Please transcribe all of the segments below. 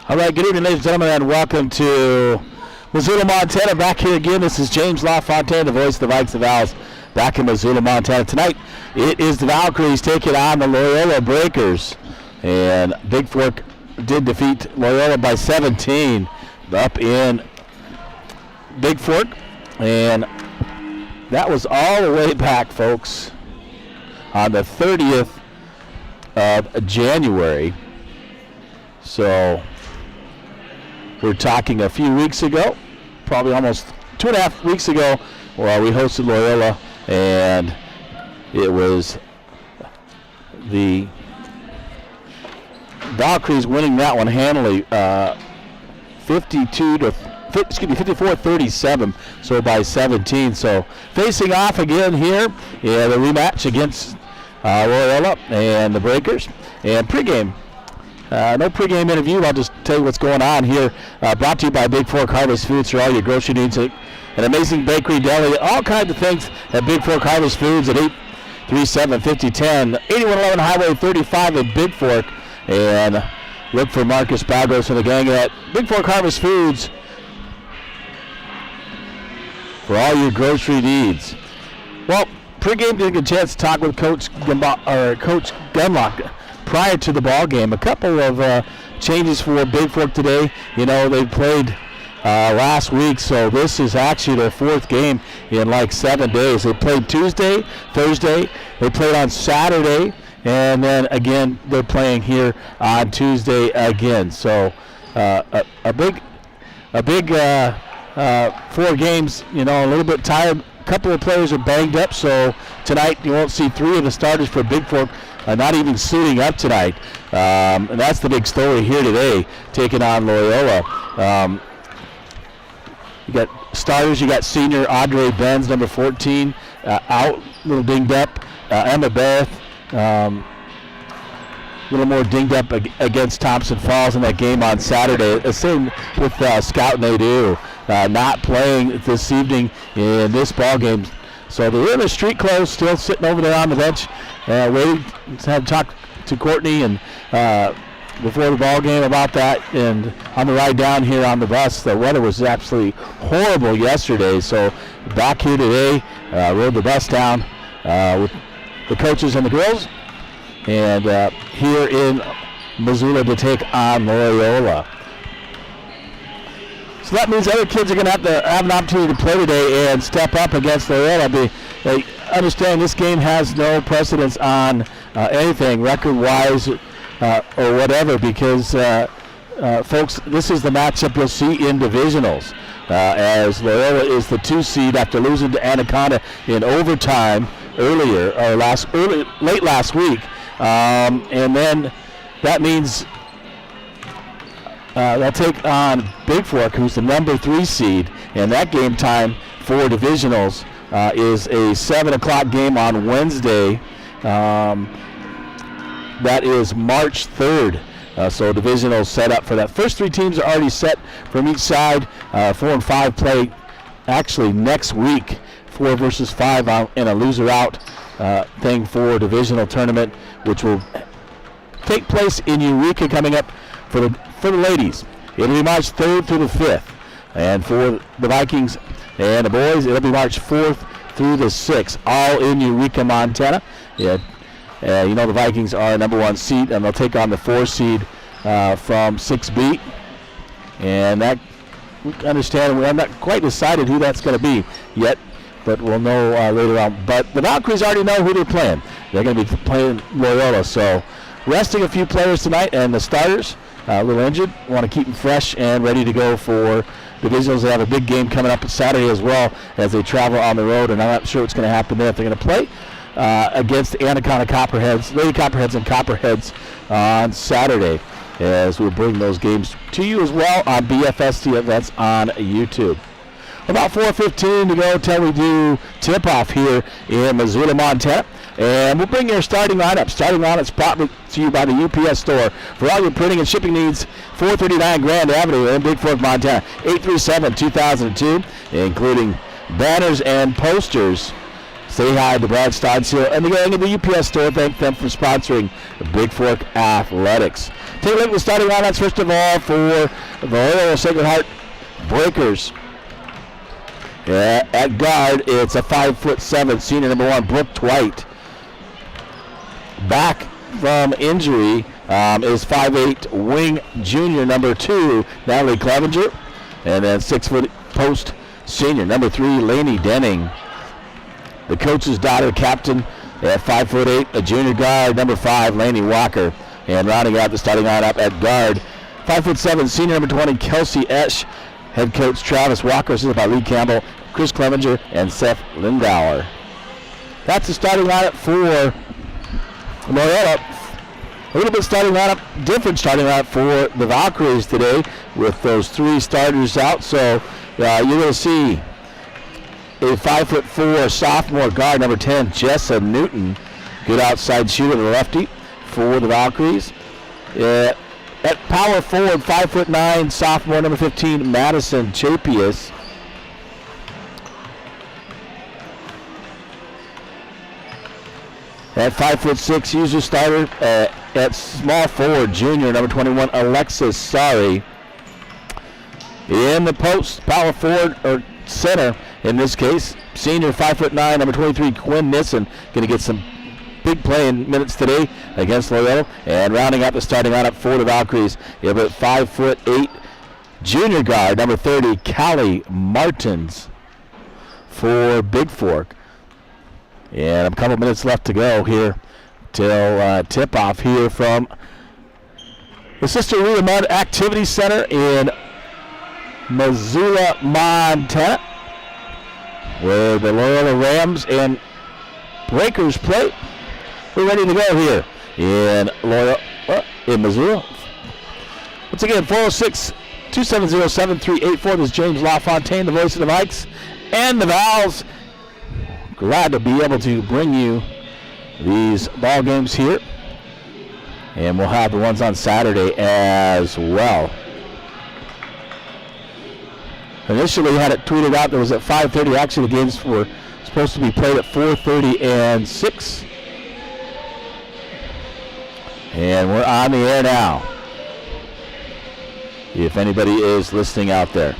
All right, good evening, ladies and gentlemen, and welcome to Missoula, Montana. Back here again, this is James LaFontaine, the voice of the Vikes of Owls, back in Missoula, Montana. Tonight, it is the Valkries taking on the Loyola Breakers. And Bigfork did defeat Loyola by 17 up in Bigfork. And that was all the way back, folks, on the 30th of January. So we're talking a few weeks ago, probably almost 2.5 weeks ago, where we hosted Loyola, and it was the Valkries winning that one handily, 54-37, so by 17. So facing off again here, the rematch against Loyola and the Breakers. And pregame. No pregame interview. I'll just tell you what's going on here. Brought to you by Bigfork Harvest Foods for all your grocery needs. An amazing bakery, deli, all kinds of things at Bigfork Harvest Foods at 837-5010, 8111 Highway 35 at Bigfork. And look for Marcus Bagos and the gang at Bigfork Harvest Foods for all your grocery needs. Well, pregame didn't get a chance to talk with Coach Gunlock prior to the ball game. A couple of changes for Bigfork today. You know, they played last week, so this is actually their fourth game in like 7 days. They played Tuesday, Thursday, they played on Saturday, and then again they're playing here on Tuesday again. So a big 4 games. You know, a little bit tired. A couple of players are banged up, so tonight you won't see 3 of the starters for Bigfork not even suiting up tonight. And that's the big story here today, taking on Loyola. You got starters. You got senior Audrey Benz, number 14, out, a little dinged up. Emma Barrett, a little more dinged up against Thompson Falls in that game on Saturday. The same with Scout Nadeau, not playing this evening in this ball game. So they're in the street clothes, still sitting over there on the bench, waiting to have talk to Courtney and before the ball game about that. And on the ride down here on the bus, the weather was absolutely horrible yesterday. So back here today, rode the bus down with the coaches and the girls, and here in Missoula to take on Loyola. So that means other kids are going to have an opportunity to play today and step up against Loyola. Understand this game has no precedence on anything record-wise or whatever, because, folks, this is the matchup you'll see in divisionals, as Loyola is the 2 seed after losing to Anaconda in overtime late last week, and then that means they'll take on Bigfork, who's the number 3 seed, and that game time for divisionals is a 7 o'clock game on Wednesday. That is March 3rd. So divisionals set up for that. First 3 teams are already set from each side. 4 and 5 play actually next week. 4 versus 5 in a loser-out thing for divisional tournament, which will take place in Eureka coming up for the ladies. It'll be March 3rd through the 5th. And for the Vikings and the boys, it'll be March 4th through the 6th, all in Eureka, Montana. Yeah, you know the Vikings are number 1 seed, and they'll take on the 4 seed from 6B. And that, we understand, we have not quite decided who that's going to be yet, but we'll know later on. But the Valkyries already know who they're playing. They're going to be playing Loyola. So resting a few players tonight, and the starters, a little injured. Want to keep them fresh and ready to go for divisionals. They have a big game coming up Saturday as well as they travel on the road, and I'm not sure what's going to happen there if they're going to play against Anaconda Copperheads, Lady Copperheads and Copperheads on Saturday, as we'll bring those games to you as well on BFST events on YouTube. About 4:15 to go till we do tip-off here in Missoula, Montana. And we'll bring your starting lineup. Starting lineup's brought to you by the UPS store. For all your printing and shipping needs, 439 Grand Avenue in Bigfork, Montana, 837-2002, including banners and posters. Say hi to Brad Stodshill and the gang at the UPS store. Thank them for sponsoring the Bigfork Athletics. Take a look at the starting lineups first of all for the Loyola Sacred Heart Breakers. At guard, it's a 5'7" senior number 1, Brooke Dwight. Back from injury is 5'8" wing junior number 2, Natalie Clevenger. And then 6' post senior number 3, Lainey Denning. The coach's daughter, captain at 5'8", a junior guard, number 5, Lainey Walker. And rounding out the starting lineup at guard, 5'7", senior number 20, Kelsey Esch. Head coach Travis Walker, assisted by Lee Campbell, Chris Clevenger, and Seth Lindauer. That's the starting lineup for Loyola. A little bit different starting lineup for the Valkries today with those 3 starters out. So you're going to see a 5'4" sophomore guard, number 10, Jessa Newton. Good outside shooter, the lefty for the Valkries. At power forward, 5'9", sophomore, number 15, Madison Chapius. At 5'6", user starter at small forward, junior, number 21, Alexis Sari. In the post, power forward, or center, in this case, senior, 5'9", number 23, Quinn Nissen, going to get some big playing minutes today against Loyola. And rounding out the starting lineup for the Valkries, you have a 5'8" junior guard, number 30, Callie Martins for Bigfork. And a couple minutes left to go here till tip-off here from the Sister Rita Mudd Activity Center in Missoula, Montana, where the Loyola Rams and Breakers play. We're ready to go here in Loyola, in Missoula. Once again, 406-270-7384. This is James LaFontaine, the voice of the Vikes and the Vals. Glad to be able to bring you these ball games here. And we'll have the ones on Saturday as well. Initially had it tweeted out that it was at 5:30. Actually, the games were supposed to be played at 4:30 and 6. And we're on the air now, if anybody is listening out there.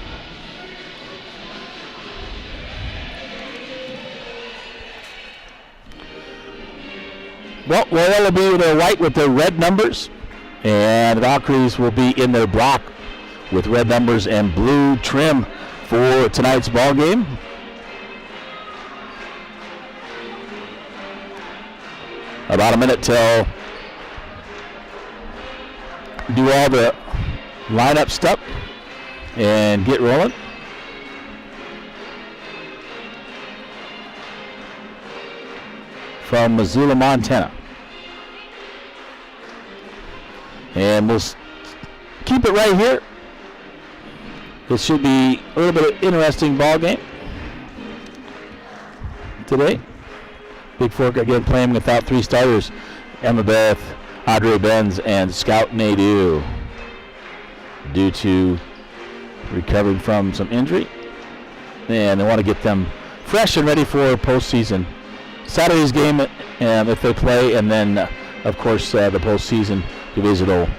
Well, Loyola will be in their white with their red numbers, and the Valkries will be in their black with red numbers and blue trim for tonight's ball game. About a minute till do all the lineup stuff and get rolling. From Missoula, Montana. And we'll keep it right here. It should be a little bit of interesting ball game today. Bigfork again playing without 3 starters. Emma Beth, Audrey Benz, and Scout Nadeau due to recovering from some injury. And they want to get them fresh and ready for postseason. Saturday's game if they play, and then, of course, the postseason divisional.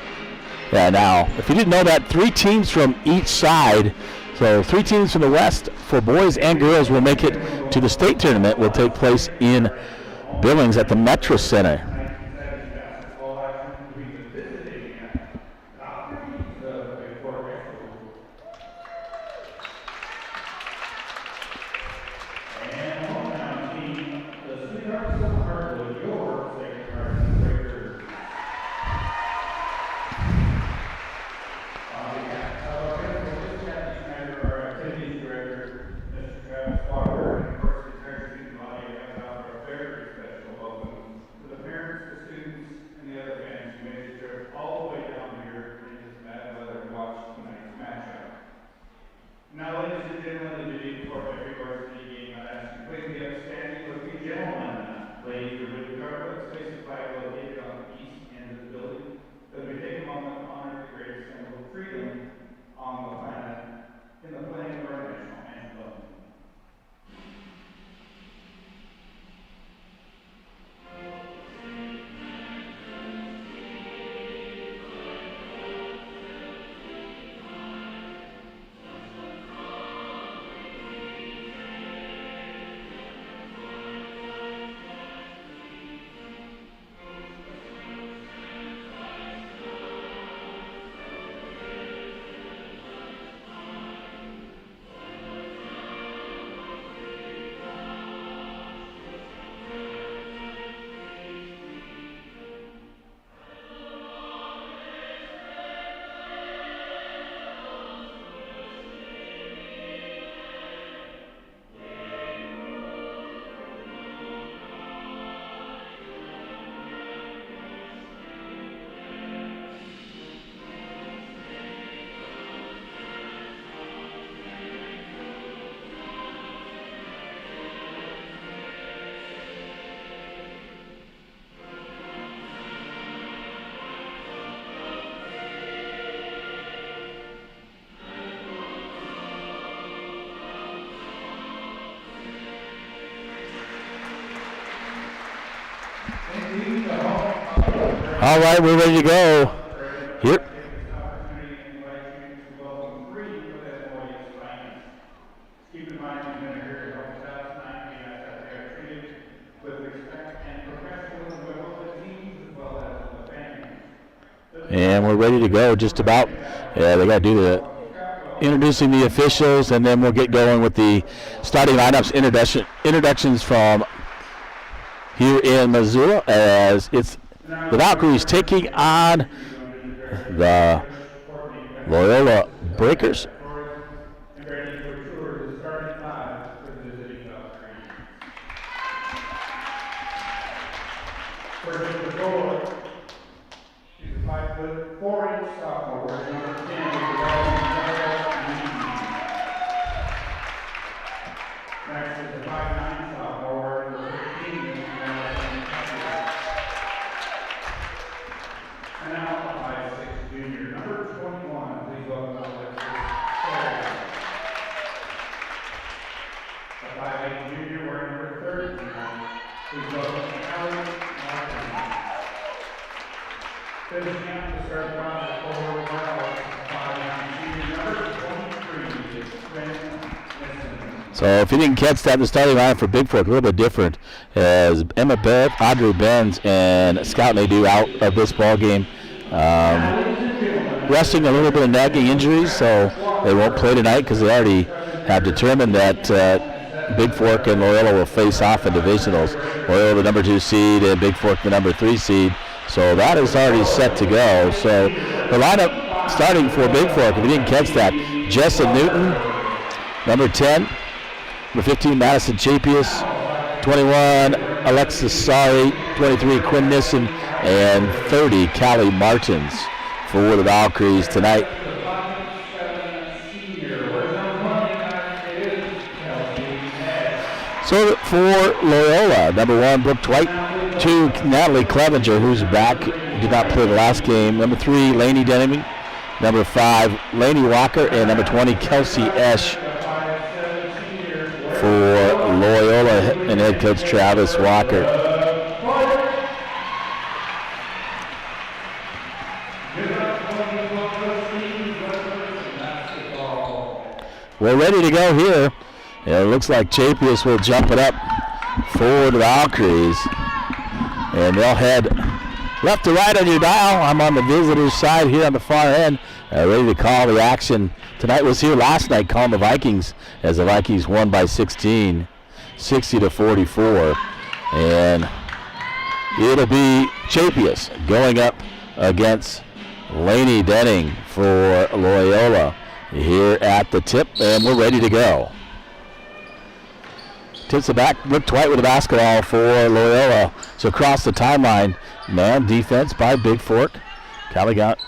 Now, if you didn't know that, 3 teams from each side, so 3 teams from the West for boys and girls will make it to the state tournament. Will take place in Billings at the Metro Center. Parents All right, we're ready to go. Here. Keep in mind, you've been here to help us out tonight. We ask that they are treated with respect and professionalism by both the teams as well as the families. And we're ready to go just about. Yeah, they got to do the introducing the officials, and then we'll get going with the starting lineups introductions from here in Missoula, as it's the Valkries taking on the Loyola Breakers. She's a 5'4" sophomore, wearing number 10 with the Next is a 5'9" sophomore, wearing number 15 with the And now a 5'6" junior, number 21. Please welcome Alexis Sarah. A 5'8" junior, wearing number 39. Please welcome Alex Martin. Finishing out the start line at forward Alex, 5'9" junior, number 23 is Quinn Nissen. So if you didn't catch that, the starting line for Bigfork a little bit different, as Emma Beth, Audrey Benz, and Scout Nadeau out of this ball game. Resting a little bit of nagging injuries, so they won't play tonight because they already have determined that Bigfork and Loyola will face off in divisionals. Loyola the number 2 seed and Bigfork the number 3 seed. So that is already set to go. So the lineup starting for Bigfork, if you didn't catch that, Jessa Newton, number 10, number 15, Madison Chapius, 21, Alexis Sari, 23, Quinn Nissen, and 30, Callie Martins for the Valkries tonight. So for Loyola, number 1, Brooke Dwight, 2, Natalie Clevenger, who's back, did not play the last game. Number 3, Lainey Denning. Number 5, Lainey Walker, and number 20, Kelsey Esch for Loyola and head coach Travis Walker. We're ready to go here. It looks like Chapius will jump it up for the Valkries. And they'll head left to right on your dial. I'm on the visitors' side here on the far end, ready to call the action. Tonight was here last night calling the Vikings, as the Vikings won by 16, 60-44. And it'll be Chapius going up against Lainey Denning for Loyola here at the tip, and we're ready to go. Tips it back, Brooke Dwight with the basketball for Loyola. So across the timeline, man defense by Bigfork. Callie got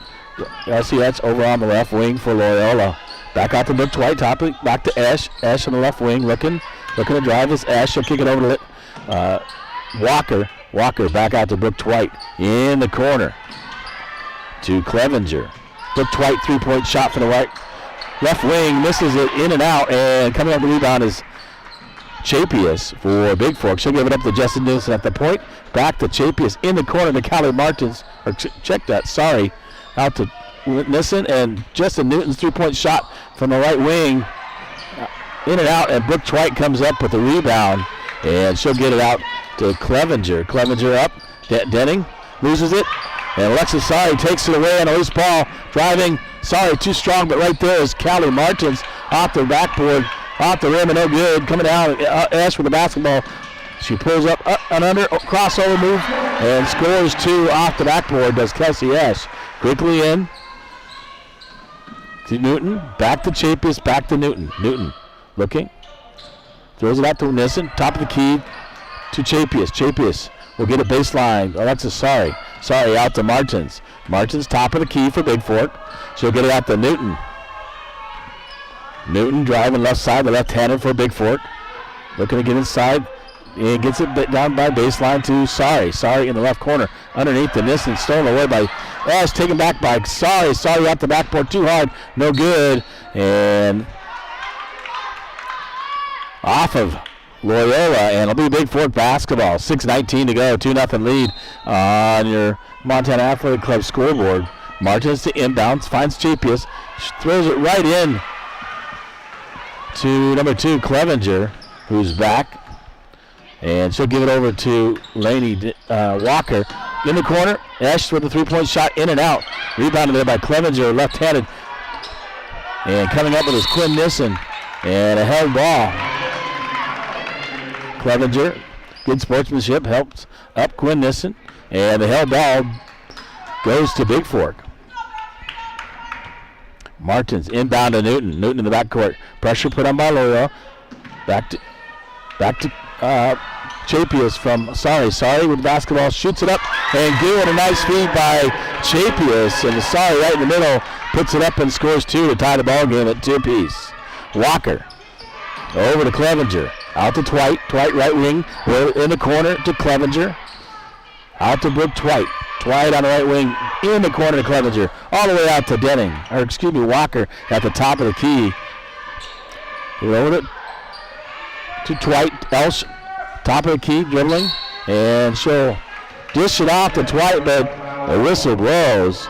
LCH over on the left wing for Loyola. Back out to Brooke Dwight, back to Esch. Esch on the left wing, looking to drive this. Esch, she'll kick it over to Walker. Walker back out to Brooke Dwight in the corner to Clevenger. Brooke Dwight, 3-point shot from the right. Left wing, misses it in and out, and coming up the rebound is Chapius for Bigfork. She'll give it up to Justin Nielsen at the point. Back to Chapius in the corner to Callie Martins. Or check that, sorry. Out to Nielsen, and Justin Newton's 3-point shot from the right wing. In and out, and Brooke Dwight comes up with the rebound, and she'll get it out to Clevenger. Clevenger up. Denning loses it, and Alexis Sari takes it away on a loose ball. Driving. Sari too strong, but right there is Callie Martins off the backboard. Off the rim and no good. Coming down, Ash with the basketball. She pulls up and under, crossover move, and scores 2 off the backboard, does Kelsey Ash. Quickly in to Newton, back to Chapius, back to Newton. Newton looking, throws it out to Nissen, top of the key to Chapius. Chapius will get a baseline. Alexis Sari out to Martins. Martins top of the key for Bigfork. She'll get it out to Newton. Newton driving left side, the left-hander for Bigfork. Looking to get inside. And gets it down by baseline to Sari. Sari in the left corner. Underneath the Nissen, stolen away by Ash, taken back by Sari. Sari out the backboard too hard. No good. And off of Loyola, and it'll be Bigfork basketball. 6:19 to go, 2-0 lead on your Montana Athletic Club scoreboard. Martins to inbounds, finds Chapius, throws it right in to number 2, Clevenger, who's back. And she'll give it over to Laney Walker. In the corner, Esch with a three-point shot, in and out. Rebounded there by Clevenger, left-handed. And coming up with his Quinn Nissen. And a held ball. Clevenger, good sportsmanship, helps up Quinn Nissen. And the held ball goes to Bigfork. Martins inbound to Newton. Newton in the backcourt. Pressure put on by Loyola. Back to Chapius from Sorry with the basketball, shoots it up and good. A nice feed by Chapius, and the Sorry right in the middle puts it up and scores 2 to tie the ball game at 2 apiece. Walker over to Clevenger, out to Twite right wing, in the corner to Clevenger, out to Brooke Twite on the right wing, in the corner to Clevenger, all the way out to Walker at the top of the key. Over to Twite, Elsh, top of the key, dribbling, and she'll dish it off to Twite, but the whistle blows.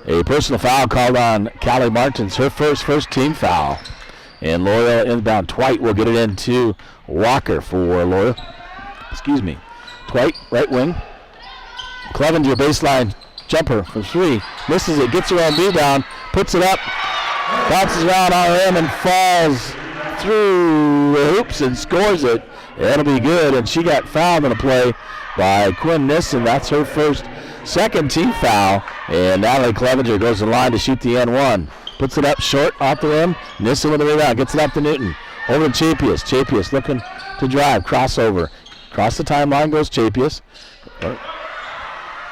A personal foul called on Callie Martins, her first team foul. And Loyola inbound. Twite will get it into Walker for Loyola. Twite, right wing. Clevenger baseline jumper from 3. Misses it, gets her on rebound, puts it up, bounces around RM and falls through the hoops and scores it. That'll be good, and she got fouled in a play by Quinn Nissen. That's her second team foul, and Natalie Clevenger goes to the line to shoot the N1. Puts it up short, off the rim. Nissen with the rebound, gets it up to Newton. Over to Chapius. Chapius looking to drive, crossover. Across the timeline goes Chapius.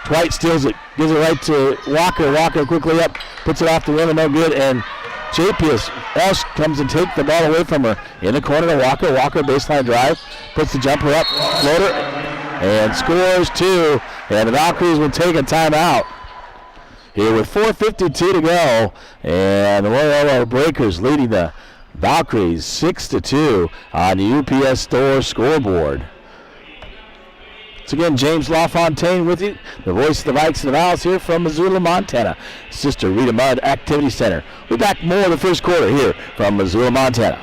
Twite steals it, gives it right to Walker. Walker quickly up, puts it off the rim and no good, and Chapius Walsh comes and takes the ball away from her. In the corner to Walker. Walker baseline drive, puts the jumper up, floater, and scores 2. And the Valkries will take a timeout here with 4:52 to go. And the Loyola Breakers leading the Valkries 6-2 on the UPS Store scoreboard. Once again, James LaFontaine with you, the voice of the Vikes and the Vals here from Missoula, Montana. Sister Rita Mudd Activity Center. We'll be back more in the first quarter here from Missoula, Montana.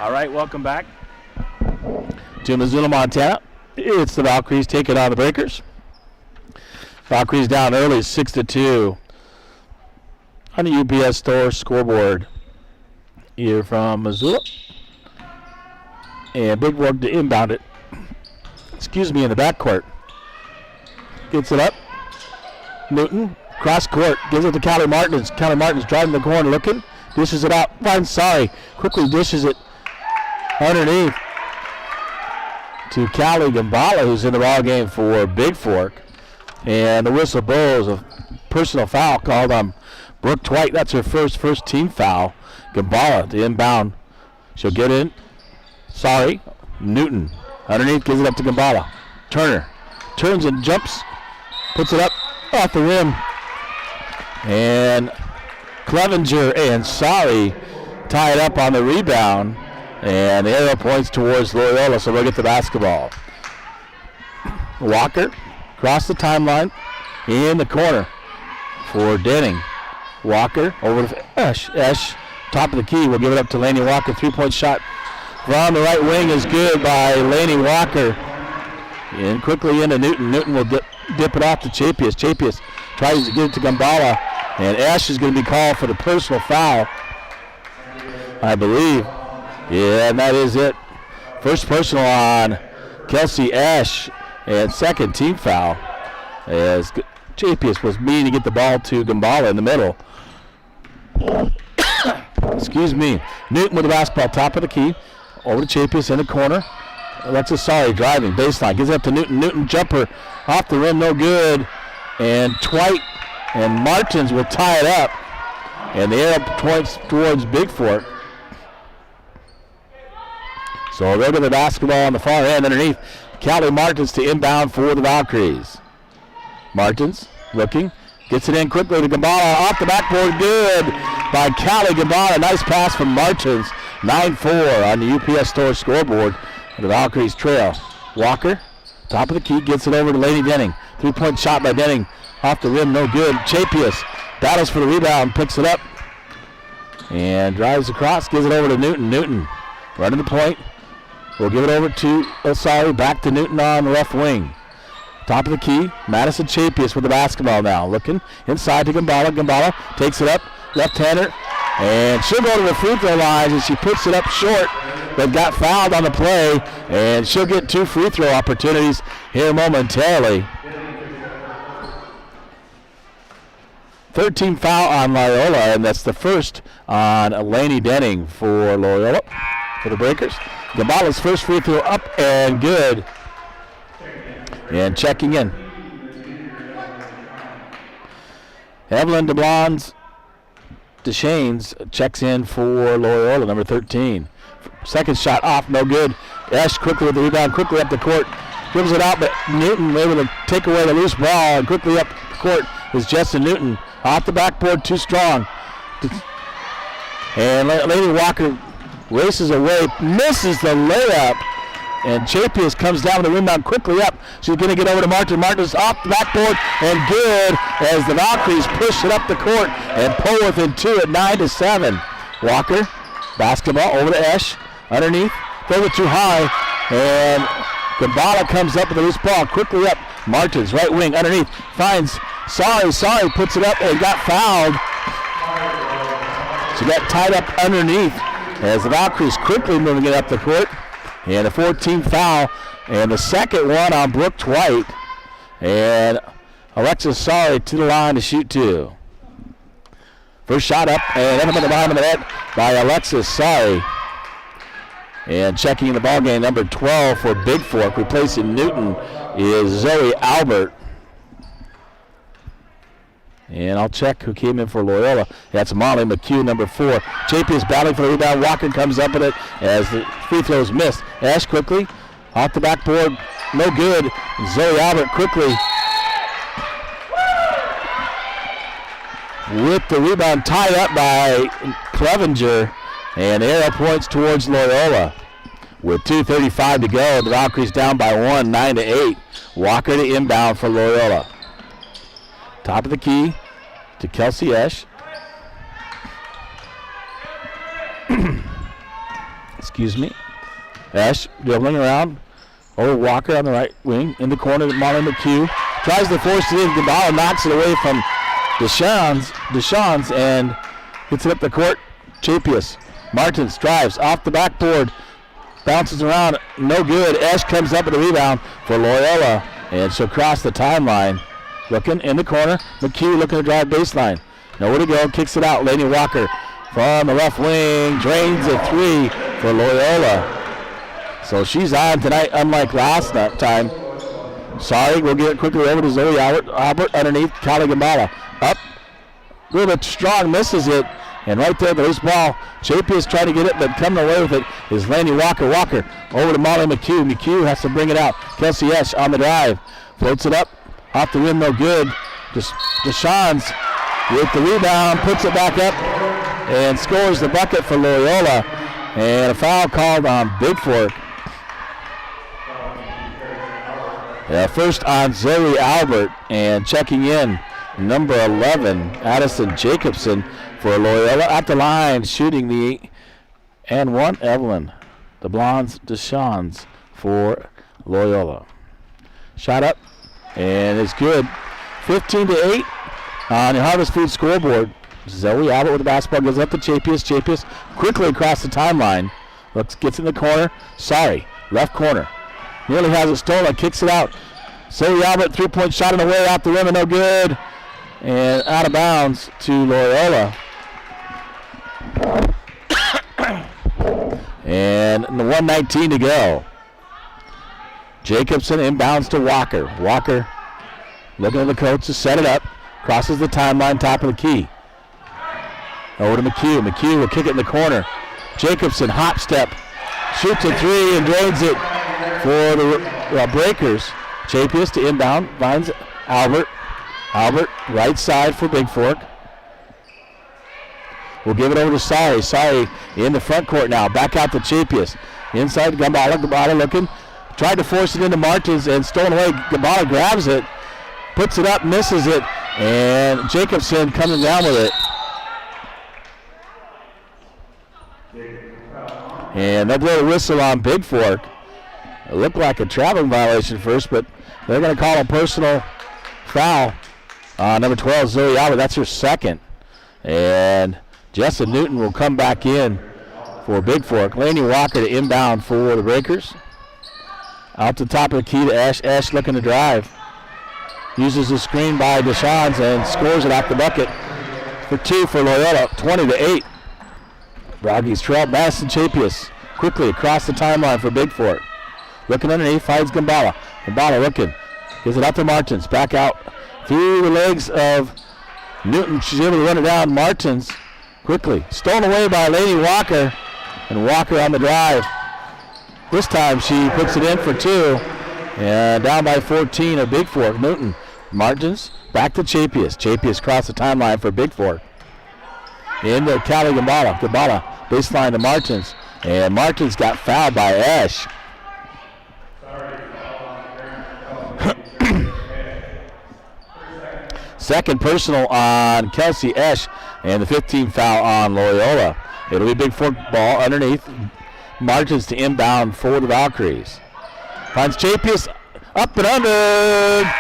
All right, welcome back to Missoula, Montana. It's the Valkries taking on the Breakers. Valkries down early, 6-2 on the UPS Store scoreboard here from Missoula. And Bigfork to inbound it. In the backcourt. Gets it up. Newton, cross court, gives it to Callie Martins. Callie Martins driving the corner, looking, dishes it out. Finds Sorry, quickly dishes it underneath to Callie Gambala, who's in the ball game for Bigfork. And the whistle blows. A personal foul called on Brooke Twite. That's her first team foul. Gambala to inbound. She'll get in. Sorry. Newton underneath, gives it up to Gambala. Turner turns and jumps. Puts it up off the rim. And Clevenger and Sorry tie it up on the rebound. And the arrow points towards Loyola, so they'll get the basketball. Walker across the timeline in the corner for Denning. Walker over to Esch. Esch, top of the key, will give it up to Laney Walker. 3-point shot from the right wing is good by Laney Walker. And quickly into Newton. Newton will dip it off to Chapius. Chapius tries to get it to Gambala. And Esch is going to be called for the personal foul, I believe. Yeah, and that is it. First personal on Kelsey Esch. And second team foul as Chapius was meaning to get the ball to Gambala in the middle. Excuse me. Newton with the basketball, top of the key. Over to Chapius in the corner. Alexis Sari driving, baseline. Gives it up to Newton. Newton jumper off the rim, no good. And Twite and Martins will tie it up. And the arrow points towards Bigfork. So a regular basketball on the far end underneath. Callie Martins to inbound for the Valkries. Martins looking. Gets it in quickly to Gambala. Off the backboard, good by Callie Gambala. Nice pass from Martins. 9-4 on the UPS Store scoreboard. The Valkyries trail. Walker, top of the key, gets it over to Lady Denning. 3-point shot by Denning. Off the rim, no good. Chapius battles for the rebound, picks it up, and drives across, gives it over to Newton. Newton running the point. We'll give it over to Osari, back to Newton on the left wing. Top of the key, Madison Chapius with the basketball now. Looking inside to Gambala. Gambala takes it up, left-hander, and she'll go to the free throw line as she puts it up short, but got fouled on the play, and she'll get 2 free throw opportunities here momentarily. 13 foul on Loyola, and that's the first on Lainey Denning for Loyola, for the Breakers. Gambala's first free throw up and good. And checking in, Evelyn DeBlondes Deschaines checks in for Loyola, number 13. Second shot off, no good. Ash quickly with the rebound, quickly up the court. Gives it out, but Newton able to take away the loose ball, and quickly up the court is Justin Newton. Off the backboard, too strong. And Lady Walker races away, misses the layup. And Chapius comes down with the rebound quickly up. She's going to get over to Martin. Martin's off the backboard and good as the Valkyries push it up the court and pull within 2 at 9-7. Walker, basketball over to Esch. Underneath, throw it too high. And Gambala comes up with the loose ball. Quickly up. Martins, right wing, underneath. Finds Sari puts it up and got fouled. She got tied up underneath as the Valkyries quickly moving it up the court. And a 14 foul, and the second one on Brooke Twite. And Alexis Sari to the line to shoot 2. First shot up, and up at the bottom of the net by Alexis Sari. And checking in the ball game, number 12 for Bigfork, replacing Newton, is Zoe Albert. And I'll check who came in for Loyola. That's Molly McHugh, number 4. Chapius battling for the rebound. Walker comes up with it as the free throws missed. Ash quickly off the backboard, no good. Zoe Albert quickly with the rebound, tied up by Clevenger, and arrow points towards Loyola. With 2:35 to go, the Valkyries down by 1, 9-8. Walker to inbound for Loyola. Top of the key to Kelsey Esch. Excuse me. Esch dribbling around. Over Walker on the right wing. In the corner to Molly McHugh. Tries to force it in. Gambala knocks it away from Deshawn's and gets it up the court. Chapius. Martins drives off the backboard. Bounces around. No good. Esch comes up with the rebound for Loyola. And she'll cross the timeline. Looking in the corner. McHugh looking to drive baseline. Nowhere to go. Kicks it out. Lainey Walker from the left wing. Drains a 3 for Loyola. So she's on tonight, unlike last time. Sorry, we'll get it quickly over to Zoe Albert underneath Callie Gambala. Up. A little bit strong. Misses it. And right there, the loose ball. Chapius trying to get it, but coming away with it is Lainey Walker. Walker over to Molly McHugh. McHugh has to bring it out. Kelsey Esch on the drive. Floats it up. Off the rim, no good. Deshawn's with the rebound, puts it back up, and scores the bucket for Loyola. And a foul called on Bigfork. First on Zoe Albert, and checking in, number 11, Addison Jacobson for Loyola. At the line, shooting the and one, Evelyn. The Blondes, Deshawn's for Loyola. Shot up. And it's good. 15-8 on the Harvest Food scoreboard. Zoe Albert with the basketball goes up to Chapius. Chapius quickly across the timeline. Gets in the corner. Sorry, left corner. Nearly has it stolen. Kicks it out Zoe Albert, 3-point shot on the way out the rim and no good. And out of bounds to Loyola. And 1:19 to go. Jacobson inbounds to Walker. Walker looking at the coach to set it up. Crosses the timeline, top of the key. Over to McHugh. McHugh will kick it in the corner. Jacobson, hop step. Shoots a three and drains it for the Breakers. Chapius to inbound. Finds Albert. Albert, right side for Bigfork. We'll give it over to Sari. Sari in the front court now. Back out to Chapius. Inside, Gambala looking. Tried to force it into Martins and stolen away. Gambala grabs it. Puts it up, misses it. And Jacobson coming down with it. And they'll blow a whistle on Bigfork. It looked like a traveling violation first, but they're going to call a personal foul. Number 12, Zoe Albert, that's her second. And Jessa Newton will come back in for Bigfork. Laney Walker to inbound for the Breakers. Out the top of the key to Ash. Ash looking to drive. Uses the screen by Deschamps and scores it off the bucket for two for Loyola, 20-8. Broggies trail Madison Chapius quickly across the timeline for Bigfork. Looking underneath, finds Gambala. Gambala looking, gives it up to Martins. Back out through the legs of Newton. She's able to run it down. Martins quickly. Stolen away by Laney Walker. And Walker on the drive. This time she puts it in for two. And down by 14 of Bigfork. Newton. Martins back to Chapius. Chapius across the timeline for Bigfork. Into Callie Gambala. Gambala baseline to Martins. And Martins got fouled by Ash. Second personal on Kelsey Esch, and the 15th foul on Loyola. It'll be Bigfork ball underneath. Martins to inbound for the Valkries. Finds Chapius up and under.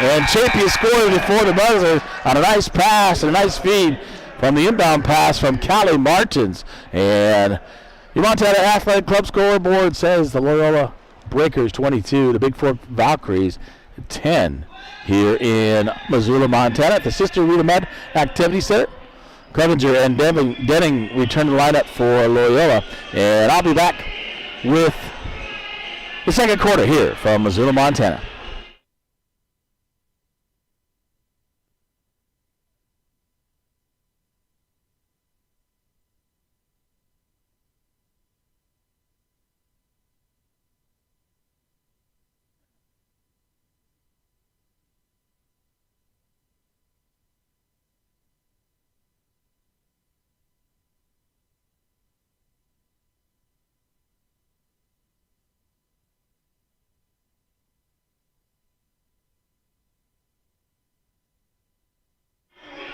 And Chapius scored before the buzzer on a nice pass and a nice feed from the inbound pass from Callie Martins. And the Montana Athletic Club scoreboard says the Loyola Breakers 22, the Bigfork Valkries 10. Here in Missoula, Montana at the Sister Rita Med Activity Center. Clevenger and Denning return to the lineup for Loyola. And I'll be back with the second quarter here from Missoula, Montana.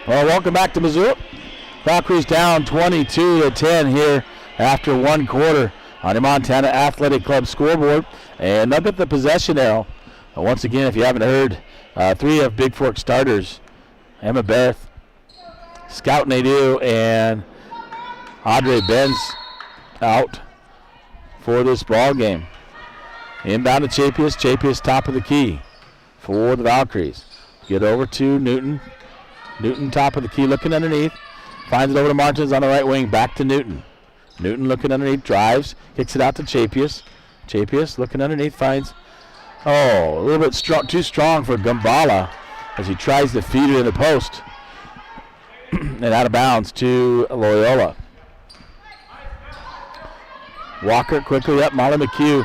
Well, welcome back to Missoula. Valkyries down 22-10 here after one quarter on the Montana Athletic Club scoreboard. And up at the possession arrow. Once again, if you haven't heard, three of Bigfork starters, Emma Beth, Scout Nadeau, and Audrey Benz out for this ball game. Inbound to Chapius. Chapius top of the key for the Valkyries. Get over to Newton. Newton top of the key looking underneath. Finds it over to Martins on the right wing. Back to Newton. Newton looking underneath. Drives. Kicks it out to Chapius. Chapius looking underneath. Finds, a little bit too strong for Gambala as he tries to feed it in the post. And out of bounds to Loyola. Walker quickly up. Molly McHugh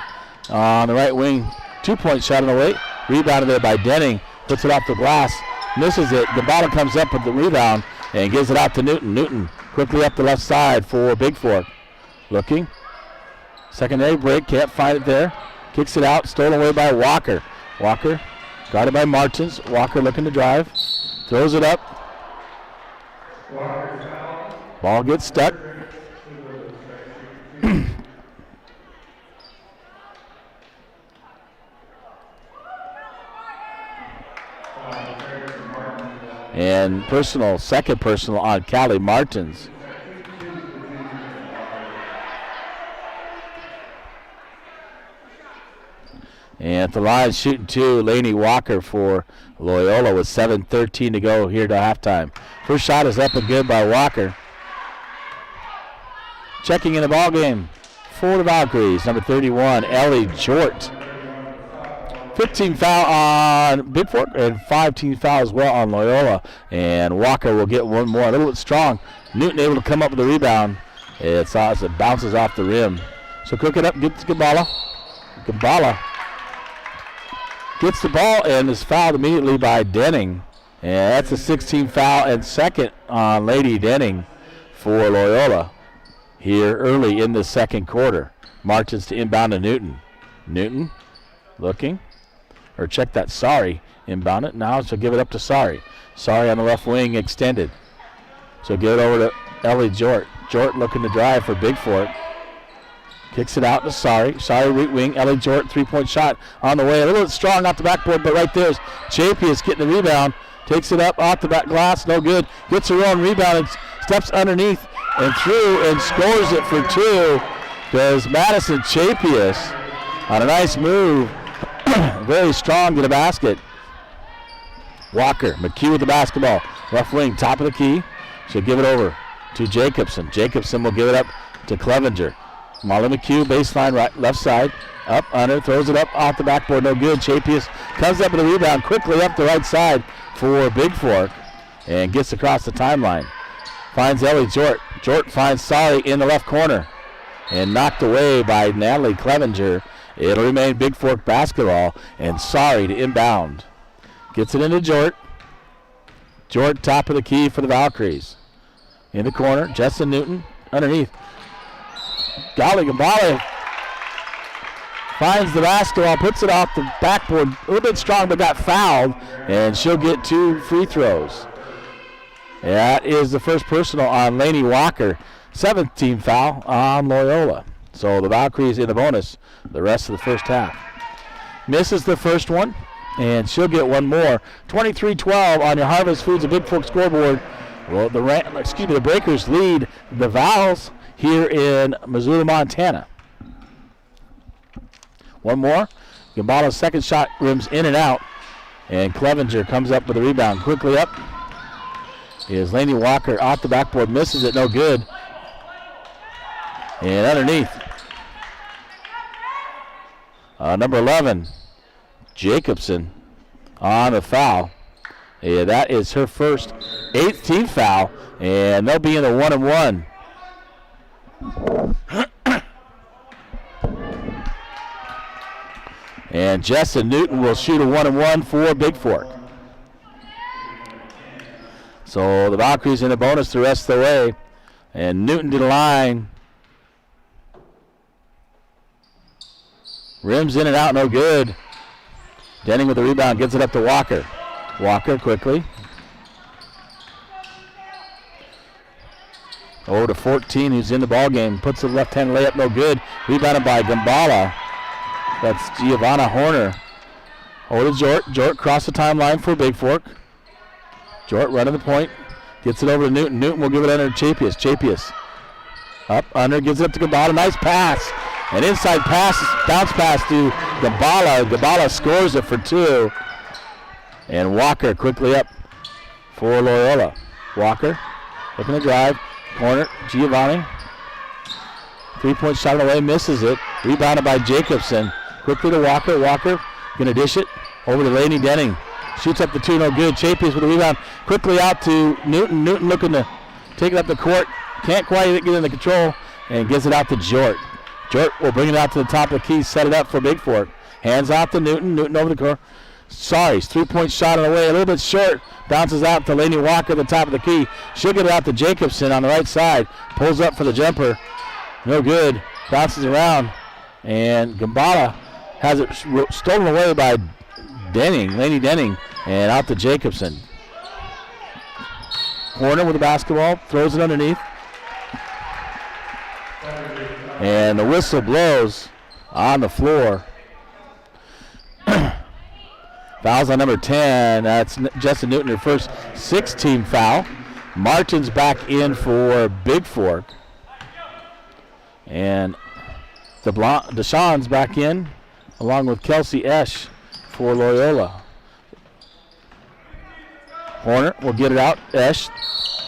on the right wing. 2-point shot on the way. Rebounded there by Denning. Puts it off the glass. Misses it. The ball comes up with the rebound and gives it out to Newton. Newton quickly up the left side for Bigfork. Looking. Secondary break. Can't find it there. Kicks it out. Stolen away by Walker. Walker guarded by Martins. Walker looking to drive. Throws it up. Ball gets stuck. And second personal on Callie Martins. And And at the line shooting 2, Laney Walker for Loyola with 7:13 to go here to halftime. First shot is up and good by Walker. Checking in the ball game for the Valkries, number 31, Ellie Jort. 15 foul on Bigfork and 5 team foul as well on Loyola. And Walker will get one more. A little bit strong. Newton able to come up with the rebound. It bounces off the rim. So cook it up, gets Gabala. Gabala gets the ball and is fouled immediately by Denning. And that's a 16 foul and second on Lady Denning for Loyola here early in the second quarter. Marches to inbound to Newton. Newton looking. Or check that, Sorry, inbound it. Now she'll give it up to Sorry. Sorry on the left wing extended. So give it over to Ellie Jort. Jort looking to drive for Bigfork. Kicks it out to Sorry. Sorry right wing. Ellie Jort, three-point shot on the way. A little bit strong off the backboard, but right there's Chapius getting the rebound. Takes it up off the back glass, no good. Gets her own rebound and steps underneath and through and scores it for 2. Does Madison Chapius on a nice move. Very strong to the basket. Walker, McHugh with the basketball. Left wing, top of the key. She'll give it over to Jacobson. Jacobson will give it up to Clevenger. Marlon McHugh, baseline right, left side. Up, under, throws it up off the backboard, no good. Chapius comes up with a rebound quickly up the right side for Bigfork and gets across the timeline. Finds Ellie Jort. Jort finds Sorry in the left corner and knocked away by Natalie Clevenger. It'll remain Bigfork basketball and Sorry to inbound. Gets it into Jort. Jort top of the key for the Valkries. In the corner, Justin Newton underneath. Golly Gambale finds the basketball, puts it off the backboard. A little bit strong, but got fouled, and she'll get 2 free throws. That is the first personal on Laney Walker. 17 foul on Loyola. So the Valkyries in the bonus the rest of the first half. Misses the first one, and she'll get one more. 23-12 on your Harvest Foods and Bigfork scoreboard. Well, the Breakers lead the Vols here in Missoula, Montana. One more. Gambala's second shot rims in and out, and Clevenger comes up with a rebound. Quickly up is Laney Walker off the backboard, misses it, no good. And underneath, number 11, Jacobson on a foul. Yeah, that is her first 8th team foul, and they'll be in the 1-and-1. And Justin Newton will shoot a 1-and-1 for Bigfork. So the Valkyries in the bonus the rest of the way, and Newton to the line. Rims in and out, no good. Denning with the rebound, gives it up to Walker. Walker quickly. Over to 14, who's in the ball game. Puts the left-hand layup, no good. Rebounded by Gambala. That's Giovanna Horner. Over to Jort. Jort cross the timeline for Bigfork. Jort running the point. Gets it over to Newton. Newton will give it under to Chapius. Chapius up, under, gives it up to Gambala. Nice pass. An inside pass, bounce pass to Gambala. Gambala scores it for 2. And Walker quickly up for Loyola. Walker looking to drive. Corner, Giovanni. 3-point shot away, misses it. Rebounded by Jacobson. Quickly to Walker. Walker gonna dish it over to Laney Denning. Shoots up the 2, no good. Chapius with the rebound. Quickly out to Newton. Newton looking to take it up the court. Can't quite get in the control and gives it out to Jort. Jort will bring it out to the top of the key, set it up for Bigfork. Hands out to Newton. Newton over the court. Sorry, 3-point shot on the way, a little bit short. Bounces out to Laney Walker at the top of the key. She'll get it out to Jacobson on the right side. Pulls up for the jumper. No good. Bounces around. And Gambala has it stolen away by Denning, Laney Denning, and out to Jacobson. Horner with the basketball, throws it underneath. And the whistle blows on the floor. Fouls on number 10. That's Justin Newton, her first 6-team foul. Martin's back in for Bigfork. And Deshawn's back in along with Kelsey Esch for Loyola. Horner will get it out. Esch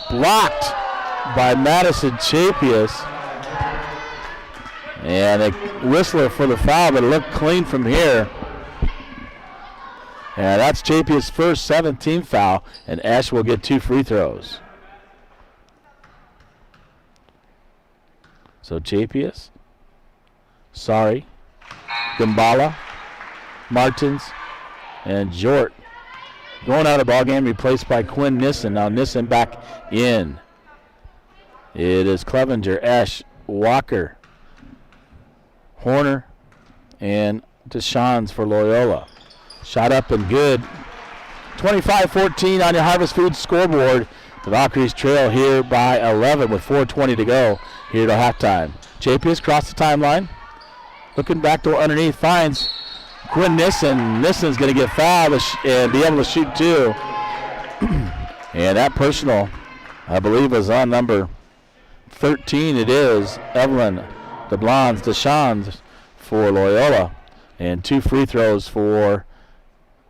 blocked by Madison Chapius. And a whistler for the foul, but it looked clean from here. And that's Chapius' first 17th foul, and Esch will get 2 free throws. So Chapius, Gambala, Martins, and Jort going out of the ball game, replaced by Quinn Nissen. Now Nissen back in. It is Clevenger, Esch, Walker, Horner, and Deshawn's for Loyola. Shot up and good. 25-14 on your Harvest Foods scoreboard. The Valkyries trail here by 11 with 4:20 to go here to halftime. Chapius across the timeline. Looking back door underneath, finds Quinn Nissen. Nissen's going to get fouled and be able to shoot 2. And that personal, I believe, was on number 13. It is Evelyn DeBlon's, Deshawn's for Loyola. And 2 free throws for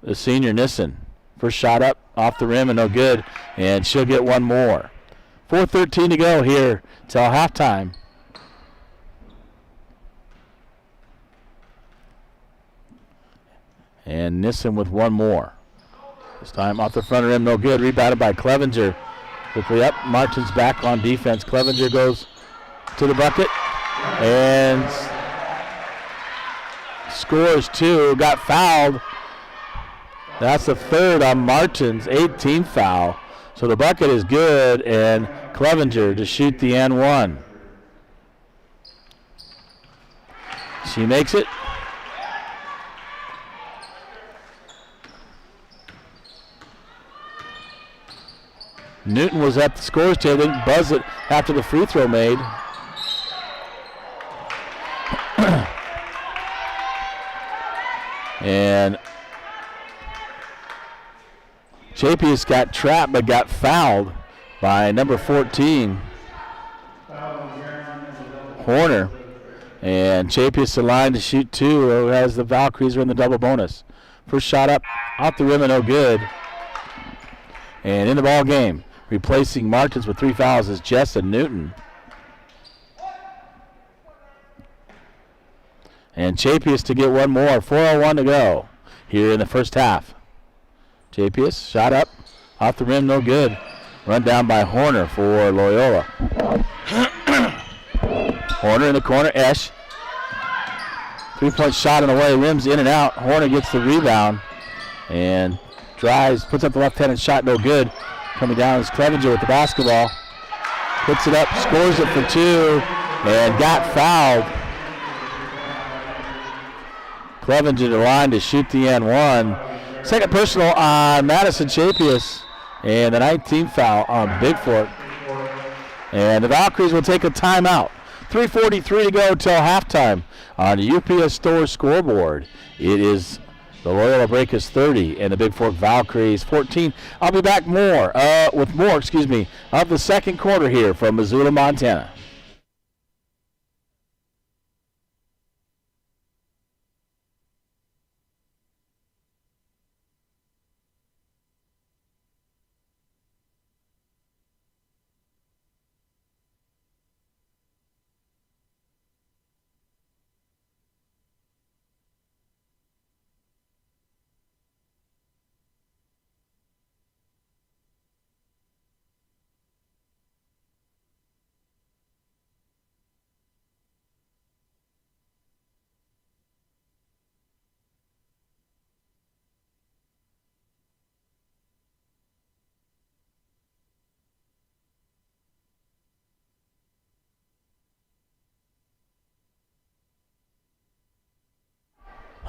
the senior Nissen. First shot up off the rim and no good. And she'll get 1 more. 4:13 to go here till halftime. And Nissen with 1 more. This time off the front rim, no good. Rebounded by Clevenger. Quickly up. Martin's back on defense. Clevenger goes to the bucket and scores 2. Got fouled. That's the 3rd on Martin's 18th foul. So the bucket is good, and Clevenger to shoot the N1. She makes it. Newton was at the scores table, didn't buzz it after the free throw made. And Chapius got trapped but got fouled by number 14, Horner. And Chapius the line to shoot 2 as the Valkyries are in the double bonus. First shot up, off the rim and no good. And in the ball game, replacing Martins with 3 fouls is Jessa Newton. And Chapius to get 1 more. 4:01 to go here in the first half. Chapius, shot up, off the rim, no good. Run down by Horner for Loyola. Horner in the corner, Esch. 3-point shot on the way, rims in and out. Horner gets the rebound and drives, puts up the left-handed shot, no good. Coming down is Clevenger with the basketball. Puts it up, scores it for 2, and got fouled. Clevenger to the line to shoot the N1. Second personal on Madison Chapius, and the 19th foul on Bigfork. And the Valkyries will take a timeout. 3:43 to go till halftime on the UPS Store scoreboard. It is the Loyola Breakers 30 and the Bigfork Valkyries 14. I'll be back with more of the second quarter here from Missoula, Montana.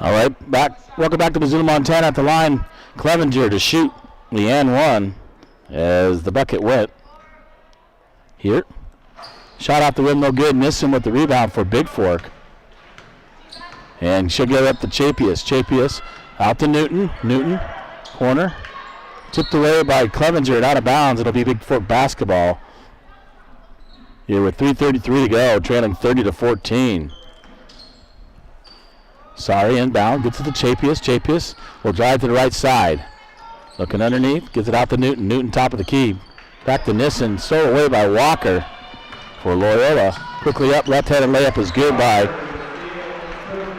All right, welcome back to Missoula, Montana. At the line, Clevenger to shoot the N1 as the bucket went. Here. Shot off the rim, no good. Nissen with the rebound for Bigfork. And she'll get it up to Chapius. Chapius out to Newton. Newton, corner. Tipped away by Clevenger and out of bounds. It'll be Bigfork basketball. Here with 3:33 to go, trailing 30-14. Sorry, inbound. Gets it to Chapius. Chapius will drive to the right side. Looking underneath. Gets it out to Newton. Newton top of the key. Back to Nissen. Stolen away by Walker for Loyola. Quickly up. Left-handed layup is good by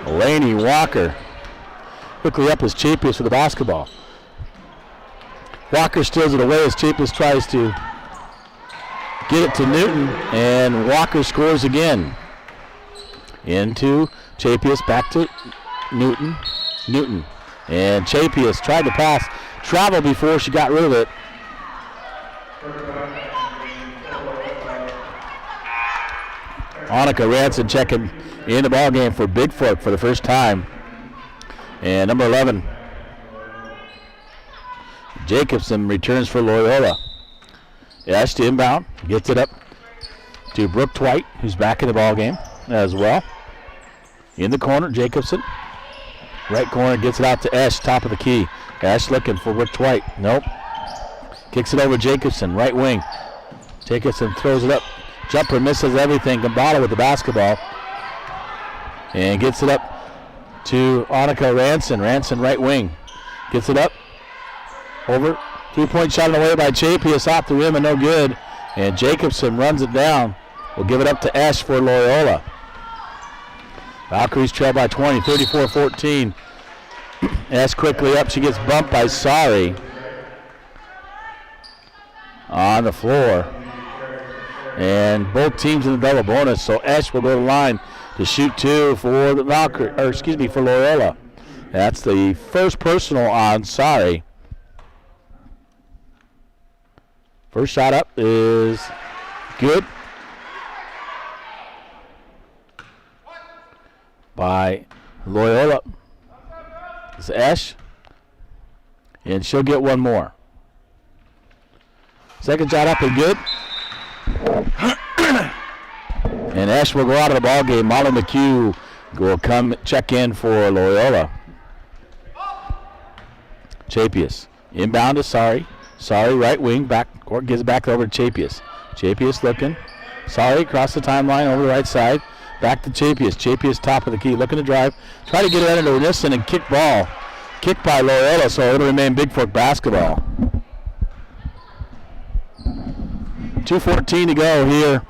Laney Walker. Quickly up is Chapius for the basketball. Walker steals it away as Chapius tries to get it to Newton, and Walker scores again. Into Chapius, back to Newton. Newton. And Chapius tried to pass. Travel before she got rid of it. Annika Ranson checking in the ball game for Bigfork for the first time. And number 11, Jacobson returns for Loyola. Ash to inbound. Gets it up to Brooke Twite, who's back in the ball game as well. In the corner, Jacobson. Right corner, gets it out to Ash, top of the key. Ash looking for Brooke Twite. Nope. Kicks it over Jacobson, right wing. Jacobson throws it up. Jumper misses everything. Gambala with the basketball. And gets it up to Annika Ranson. Ranson right wing. Gets it up. Over. 3-point shot away by Chapius off the rim and no good. And Jacobson runs it down. We'll give it up to Ash for Loyola. Valkries trail by 20, 34-14. Ash quickly up. She gets bumped by Sari on the floor. And both teams in the double bonus. So Ash will go to the line to shoot two for the for Loyola. That's the first personal on Sari. First shot up is good by Loyola. It's Ash. And she'll get one more. Second shot up and good. And Ash will go out of the ball game. Molly McHugh will come check in for Loyola. Chapius. Inbound to Sari. Sari right wing. Back court gives it back over to Chapius. Chapius looking. Sari across the timeline over the right side. Back to Chapius. Chapius top of the key. Looking to drive. Try to get it into Nissen and kick ball. Kicked by Loyola, so it'll remain Bigfork basketball. 2:14 to go here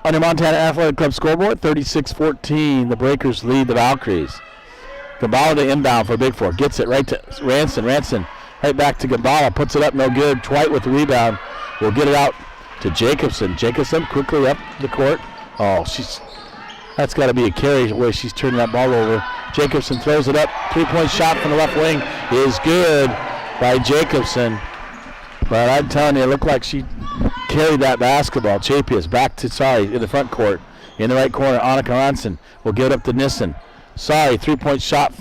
on the Montana Athletic Club scoreboard. 36-14. The Breakers lead the Valkries. Gambala to inbound for Bigfork. Gets it right to Ranson. Ranson right back to Gambala. Puts it up, no good. Twite with the rebound. We'll get it out to Jacobson. Jacobson quickly up the court. Oh, that's got to be a carry where she's turning that ball over. Jacobson throws it up. 3-point shot from the left wing is good by Jacobson. But I'm telling you, it looked like she carried that basketball. Chapius back to Sari in the front court. In the right corner, Annika Ranson will get up to Nissen. Sari, 3-point shot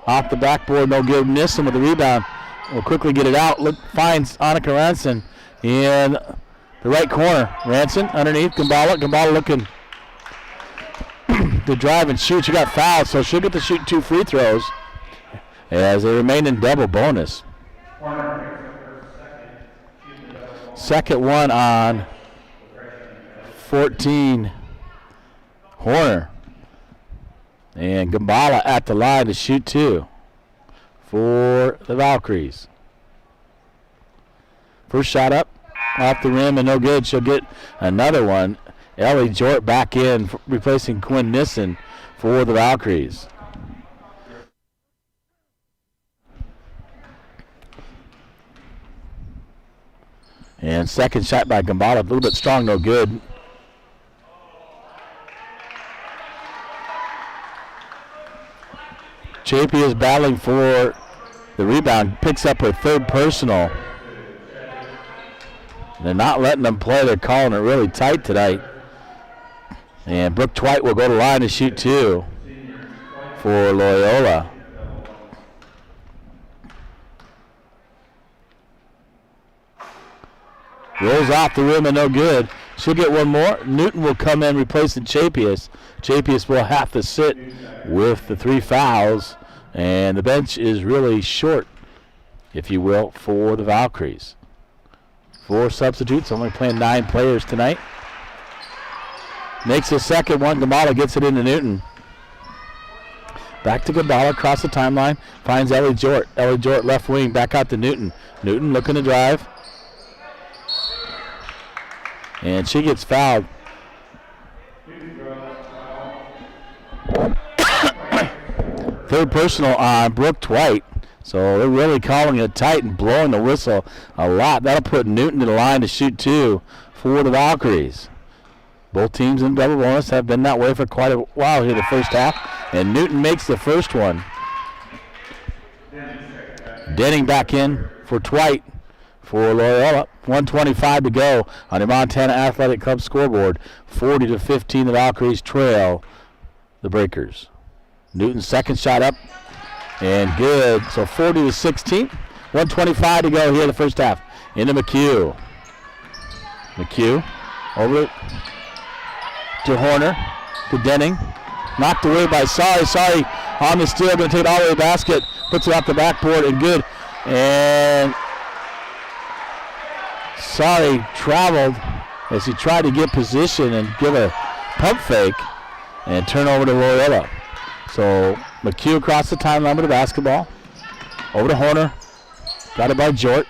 off the backboard, no good. Nissen with the rebound will quickly get it out. Finds Annika Ranson in the right corner. Ranson underneath, Gambala. Gambala looking to drive and shoot. She got fouled, so she'll get to shoot 2 free throws as they remain in double bonus. Second one on 14 Horner. And Gambala at the line to shoot 2 for the Valkries. First shot up off the rim and no good. She'll get another one. Ellie Jort back in, replacing Quinn Nissen for the Valkries. And second shot by Gambala, a little bit strong, no good. Chapie is battling for the rebound, picks up her third personal. They're not letting them play. They're calling it really tight tonight. And Brooke Twite will go to line to shoot 2 for Loyola. Rolls off the rim and no good. She'll get one more. Newton will come in replacing Chapius. Chapius will have to sit with the 3 fouls. And the bench is really short, if you will, for the Valkries. 4 substitutes, only playing 9 players tonight. Makes the second one. Gambala gets it into Newton. Back to Gambala, across the timeline. Finds Ellie Jort. Ellie Jort left wing, back out to Newton. Newton looking to drive. And she gets fouled. Third personal on Brooke Dwight. So they're really calling it tight and blowing the whistle a lot. That'll put Newton to the line to shoot 2 for the Valkries. Both teams in double bonus have been that way for quite a while here the first half. And Newton makes the first one. Denning back in for Dwight for Loyola. 1:25 to go on the Montana Athletic Club scoreboard. 40-15 the Valkyries trail the Breakers. Newton's second shot up and good. So 40-16. 1:25 to go here the first half. Into McHugh. McHugh over to Horner, to Denning. Knocked away by Sari. Sari on the steal, going to take it all the way to the basket. Puts it off the backboard and good. And Sari traveled as he tried to get position and give a pump fake and turn over to Loyola. So McHugh across the timeline with the basketball. Over to Horner. Got it by Jort.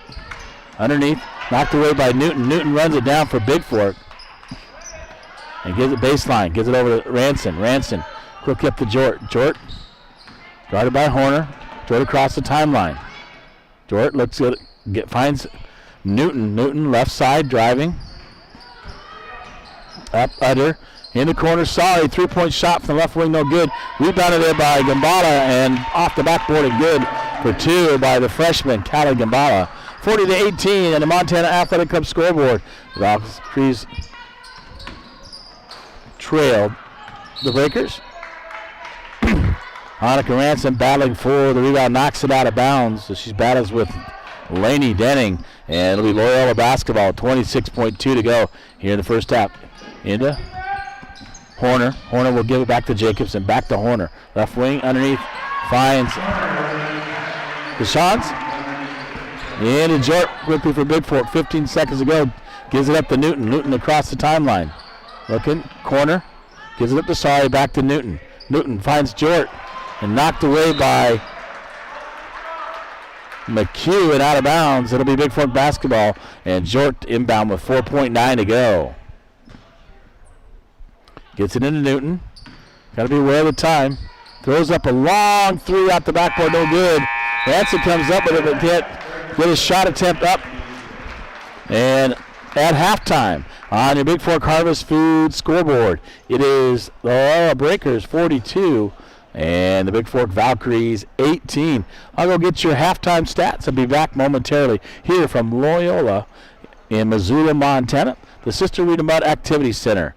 Underneath. Knocked away by Newton. Newton runs it down for Bigfork. And gives it baseline. Gives it over to Ranson. Ranson quick up to Jort. Jort guarded by Horner. Jort across the timeline. Jort looks good. Finds Newton. Newton left side driving. Up under. In the corner, Sari, 3-point shot from the left wing, no good. Rebounded there by Gambala and off the backboard and good for 2 by the freshman, Callie Gambala. 40-18 and the Montana Athletic Club scoreboard. The Valkyries trailed the Breakers. Hanukkah Ransom battling for the rebound, knocks it out of bounds. So she battles with Lainey Denning, and it'll be Loyola basketball. 26.2 to go here in the first half. Into Horner. Horner will give it back to Jacobson. Back to Horner. Left wing underneath. Finds Deschamps. Into Jort quickly for Bigfork. 15 seconds to go. Gives it up to Newton. Newton across the timeline. Looking. Corner. Gives it up to Sari. Back to Newton. Newton finds Jort. And knocked away by McHugh and out of bounds. It'll be Bigfork basketball. And Jort inbound with 4.9 to go. Gets it into Newton. Got to be aware of the time. Throws up a long 3 out the backboard, no good. Ransom comes up with it, but can't get his shot attempt up. And at halftime on your Bigfork Harvest Food scoreboard, it is the Loyola Breakers 42 and the Bigfork Valkyries 18. I'll go get your halftime stats. I'll be back momentarily here from Loyola in Missoula, Montana, the Sister Rita Mudd Activity Center.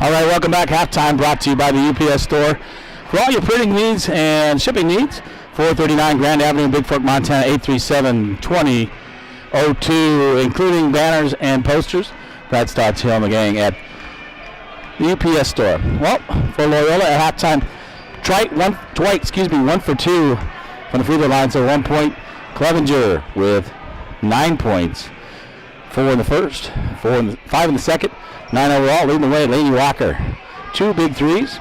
All right, welcome back. Halftime brought to you by the UPS Store. For all your printing needs and shipping needs, 439 Grand Avenue, Bigfork, Montana, 837-2002, including banners and posters. Brad Stotts, Hill, and the gang at the UPS Store. Well, for Loyola at halftime, Dwight, 1 for 2 from the free throw line, so 1 point. Clevenger with 9 points. 4 in the first, 5 in the second, 9 overall. Leading the way, Laney Walker. 2 big threes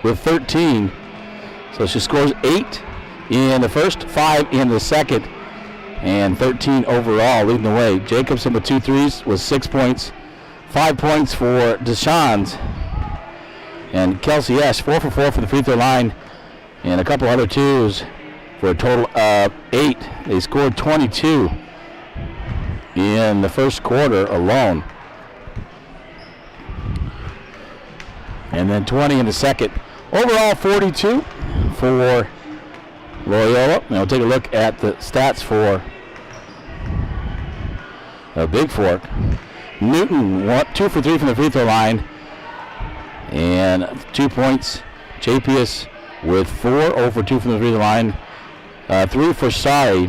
with 13. So she scores 8 in the first, 5 in the second, and 13 overall. Leading the way. Jacobson with 2 threes with 6 points. 5 points for Deshawn's. And Kelsey Esch, 4 for 4 from the free throw line, and a couple other twos for a total of 8. They scored 22 in the first quarter alone. And then 20 in the second. Overall 42 for Loyola. Now we'll take a look at the stats for Bigfork. Newton 2 for 3 from the free throw line and 2 points. Chapius with 4, 0 for 2 from the free throw line. 3 for Sari,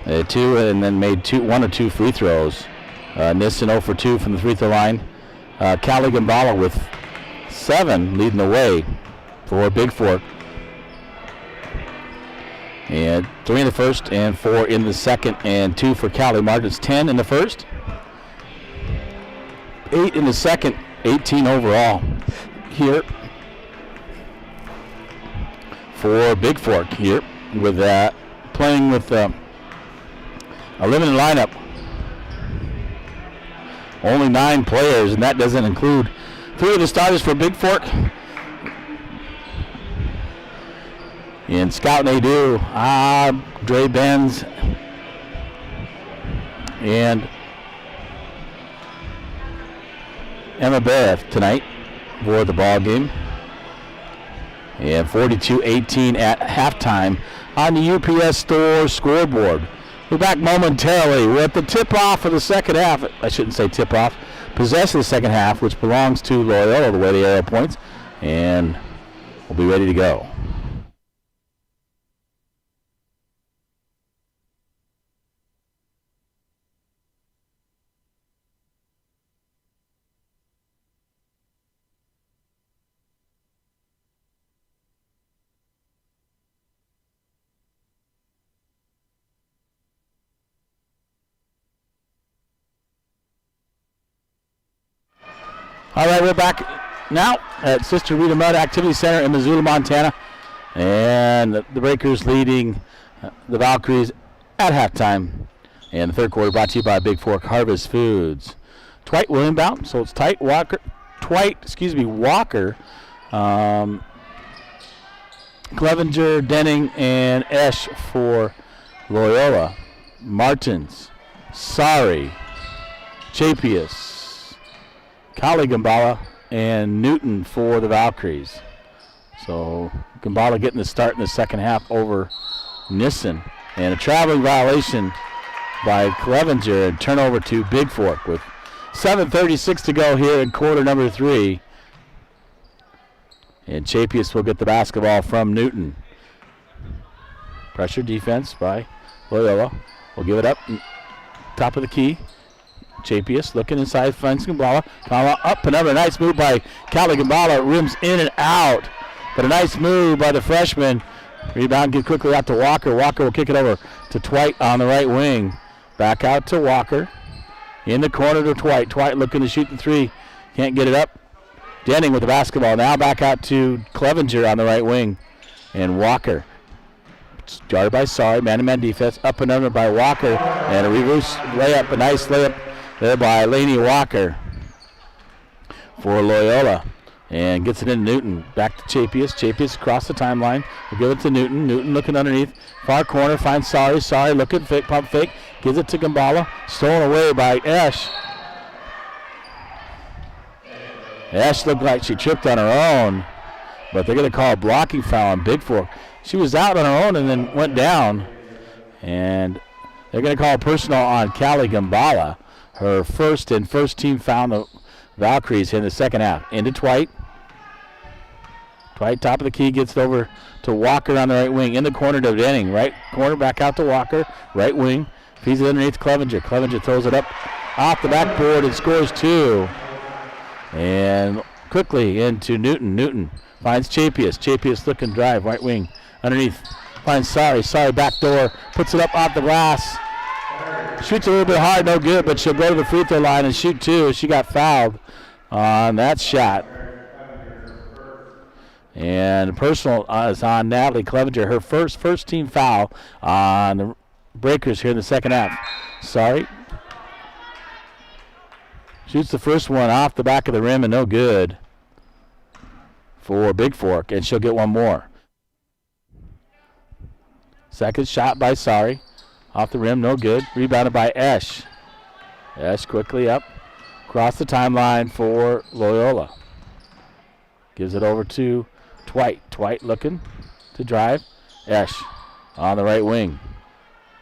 2, and then made 1 or 2 free throws. Nissen 0 for 2 from the free throw line. Callie Gambala with 7 leading the way for Bigfork. And 3 in the first and 4 in the second, and 2 for Callie. Martin's 10 in the first, 8 in the second, 18 overall here for Bigfork here, with playing with a limited lineup. Only 9 players, and that doesn't include 3 of the starters for Bigfork. In Scout Nadeau, Dre Benz, and Emma Barrett tonight for the ball game. And 42-18 at halftime on the UPS Store scoreboard. We're back momentarily. We're at the tip-off of the second half. I shouldn't say tip-off. Possession of the second half, which belongs to Loyola, the way the arrow points. And we'll be ready to go. All right, we're back now at Sister Rita Mudd Activity Center in Missoula, Montana. And the Breakers leading the Valkries at halftime. And the third quarter brought to you by Bigfork Harvest Foods. Dwight will inbound, so it's Walker, Clevenger, Denning, and Esch for Loyola. Martins, Sari, Chapius, Kali Gambala, and Newton for the Valkries. So Gambala getting the start in the second half over Nissen. And a traveling violation by Clevenger, and turnover to Bigfork with 7:36 to go here in quarter number 3. And Chapius will get the basketball from Newton. Pressure defense by Loyola. We'll give it up, top of the key. Chapius looking inside, finds Gambala. Gambala up, another nice move by Callie Gambala. Rims in and out. But a nice move by the freshman. Rebound get quickly out to Walker. Walker will kick it over to Dwight on the right wing. Back out to Walker. In the corner to Dwight. Dwight looking to shoot the 3. Can't get it up. Denning with the basketball. Now back out to Clevenger on the right wing. And Walker. Started by Sari. Man-to-man defense. Up and under by Walker. And a reverse layup. A nice layup there by Laney Walker for Loyola. And gets it in Newton. Back to Chapius. Chapius across the timeline. We'll give it to Newton. Newton looking underneath. Far corner. Finds Sari. Sari looking fake. Pump fake. Gives it to Gambala. Stolen away by Esch. Esch looked like she tripped on her own. But they're going to call a blocking foul on Bigfork. She was out on her own and then went down. And they're going to call a personal on Callie Gambala. her first team foul on the Valkries in the second half. Into Twite. Twite, top of the key, gets it over to Walker on the right wing. In the corner to Denning. Right corner, back out to Walker. Right wing. Feeds it underneath Clevenger. Clevenger throws it up off the backboard and scores 2. And quickly into Newton. Newton finds Chapius. Chapius looking drive, right wing. Underneath. Finds Sorry. Sorry, back door. Puts it up off the glass. Shoots a little bit hard, no good, but she'll go to the free throw line and shoot 2. She got fouled on that shot. And personal is on Natalie Clevenger, her first team foul on the Breakers here in the second half. Sorry. Shoots the first one off the back of the rim and no good for Bigfork, and she'll get one more. Second shot by Sorry. Off the rim, no good. Rebounded by Esch. Esch quickly up. Across the timeline for Loyola. Gives it over to Twite. Twite looking to drive. Esch on the right wing.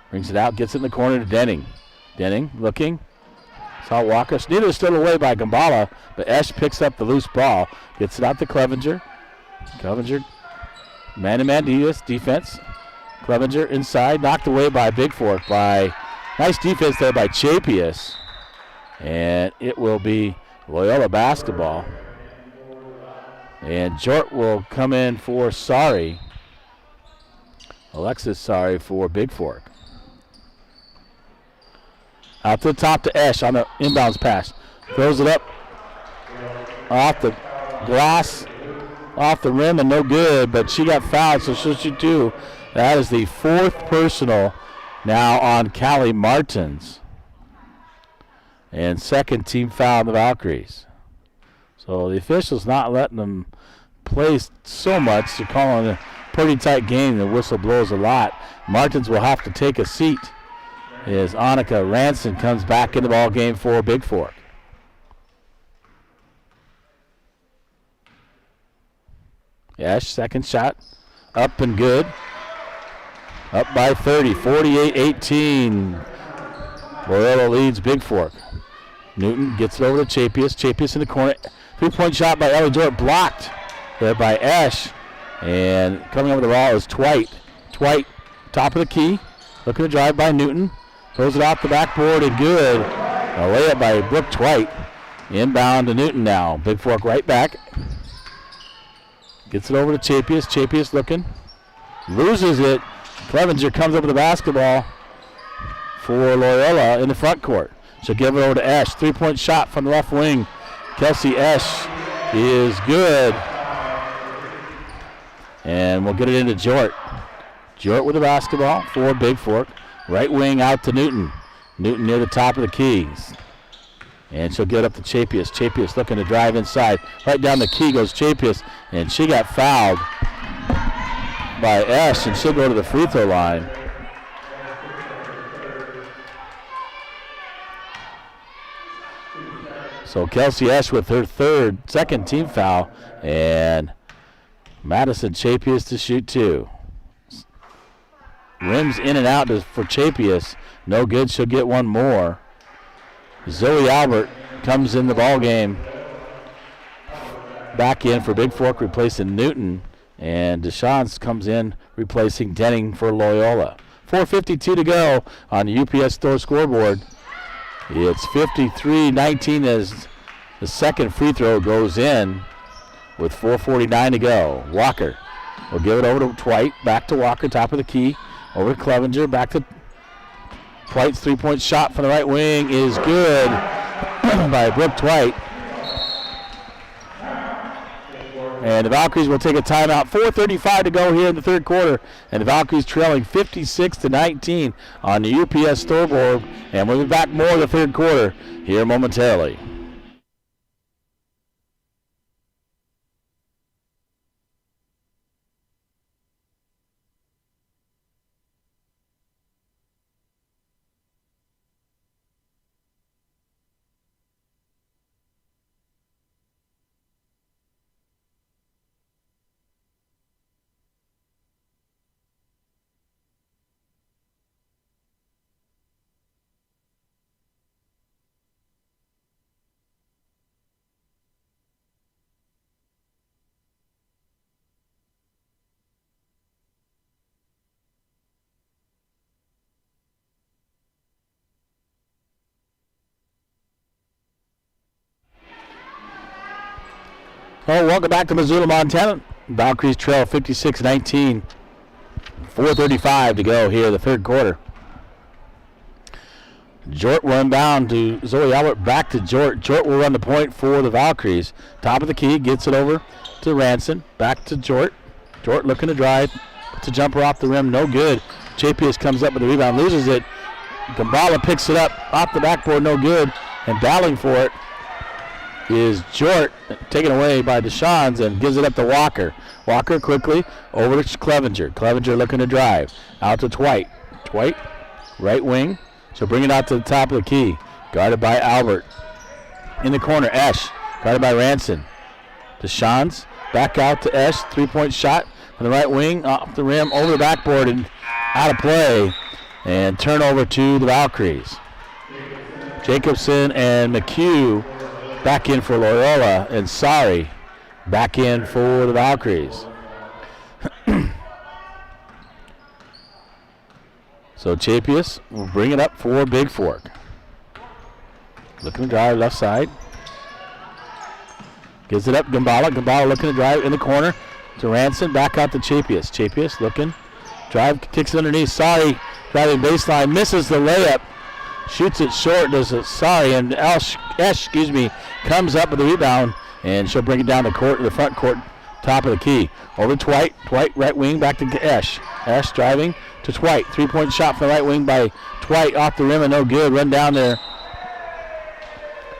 Brings it out, gets it in the corner to Denning. Denning looking. Saw Walker. Neither is still away by Gambala, but Esch picks up the loose ball. Gets it out to Clevenger. Clevenger, man-to-man defense. Clevenger inside, knocked away by Bigfork. Nice defense there by Chapius. And it will be Loyola basketball. And Jort will come in for Sorry. Alexis Sorry for Bigfork. Out to the top to Esch on the inbounds pass. Throws it up off the glass, off the rim, and no good, but she got fouled, so she'll shoot 2. That is the 4th personal now on Callie Martins. And second team foul on the Valkyries. So the officials not letting them play so much. They're calling a pretty tight game. The whistle blows a lot. Martins will have to take a seat as Annika Ranson comes back in the ball game for Bigfork. Esch, second shot. Up and good. Up by 30, 48-18. Loyola leads Bigfork. Newton gets it over to Chapius. Chapius in the corner. 3-point shot by Ellie Jort, blocked there by Esch. And coming over the ball is Twite. Twite, top of the key. Looking to drive by Newton. Throws it off the backboard and good. A layup by Brooke Twite. Inbound to Newton now. Bigfork right back. Gets it over to Chapius. Chapius looking. Loses it. Clevenger comes up with the basketball for Loyola in the front court. She'll give it over to Esch. 3-point shot from the left wing. Kelsey Esch is good. And we'll get it into Jort. Jort with the basketball for Bigfork. Right wing out to Newton. Newton near the top of the keys. And she'll get up to Chapius. Chapius looking to drive inside. Right down the key goes Chapius. And she got fouled by Esch, and she'll go to the free throw line. So Kelsey Esch with her second team foul, and Madison Chapius to shoot 2. Rims in and out for Chapius. No good. She'll get one more. Zoe Albert comes in the ball game. Back in for Bigfork, replacing Newton. And Deschamps comes in, replacing Denning for Loyola. 4:52 to go on the UPS Store scoreboard. It's 53-19 as the second free throw goes in with 4:49 to go. Walker will give it over to Twite. Back to Walker, top of the key. Over to Clevenger. Back to Twite's 3-point shot from the right wing is good by Brooke Twite. And the Valkyries will take a timeout. 4:35 to go here in the third quarter. And the Valkyries trailing 56-19 on the UPS scoreboard. And we'll be back more in the third quarter here momentarily. Oh, welcome back to Missoula, Montana. Valkries trail 56-19. 4:35 to go here, the third quarter. Jort will inbound to Zoe Albert, back to Jort. Jort will run the point for the Valkries. Top of the key, gets it over to Ranson, back to Jort. Jort looking to drive, puts a jumper off the rim, no good. Chapius comes up with the rebound, loses it. Gambala picks it up off the backboard, no good. And battling for it is Jort, taken away by Deshawn's, and gives it up to Walker. Walker quickly over to Clevenger. Clevenger looking to drive. Out to Twite. Twite, right wing. She'll bring it out to the top of the key. Guarded by Albert. In the corner, Esch. Guarded by Ranson. Deshawn's back out to Esch. Three-point shot from the right wing. Off the rim, over the backboard, and out of play. And turnover to the Valkyries. Jacobson and McHugh back in for Loyola, and Sorry back in for the Valkyries. So Chapius will bring it up for Bigfork. Looking to drive left side. Gives it up, Gambala. Gambala looking to drive in the corner to Ranson. Back out to Chapius. Chapius looking. Drive, kicks it underneath. Sorry, driving baseline. Misses the layup. Shoots it short. Does it? Sorry, and Esch, comes up with the rebound, and she'll bring it down the court, the front court, top of the key. Over to Twite. Twite, right wing, back to Esch. Esch driving to Twite. Three-point shot from the right wing by Twite, off the rim and no good. Run down there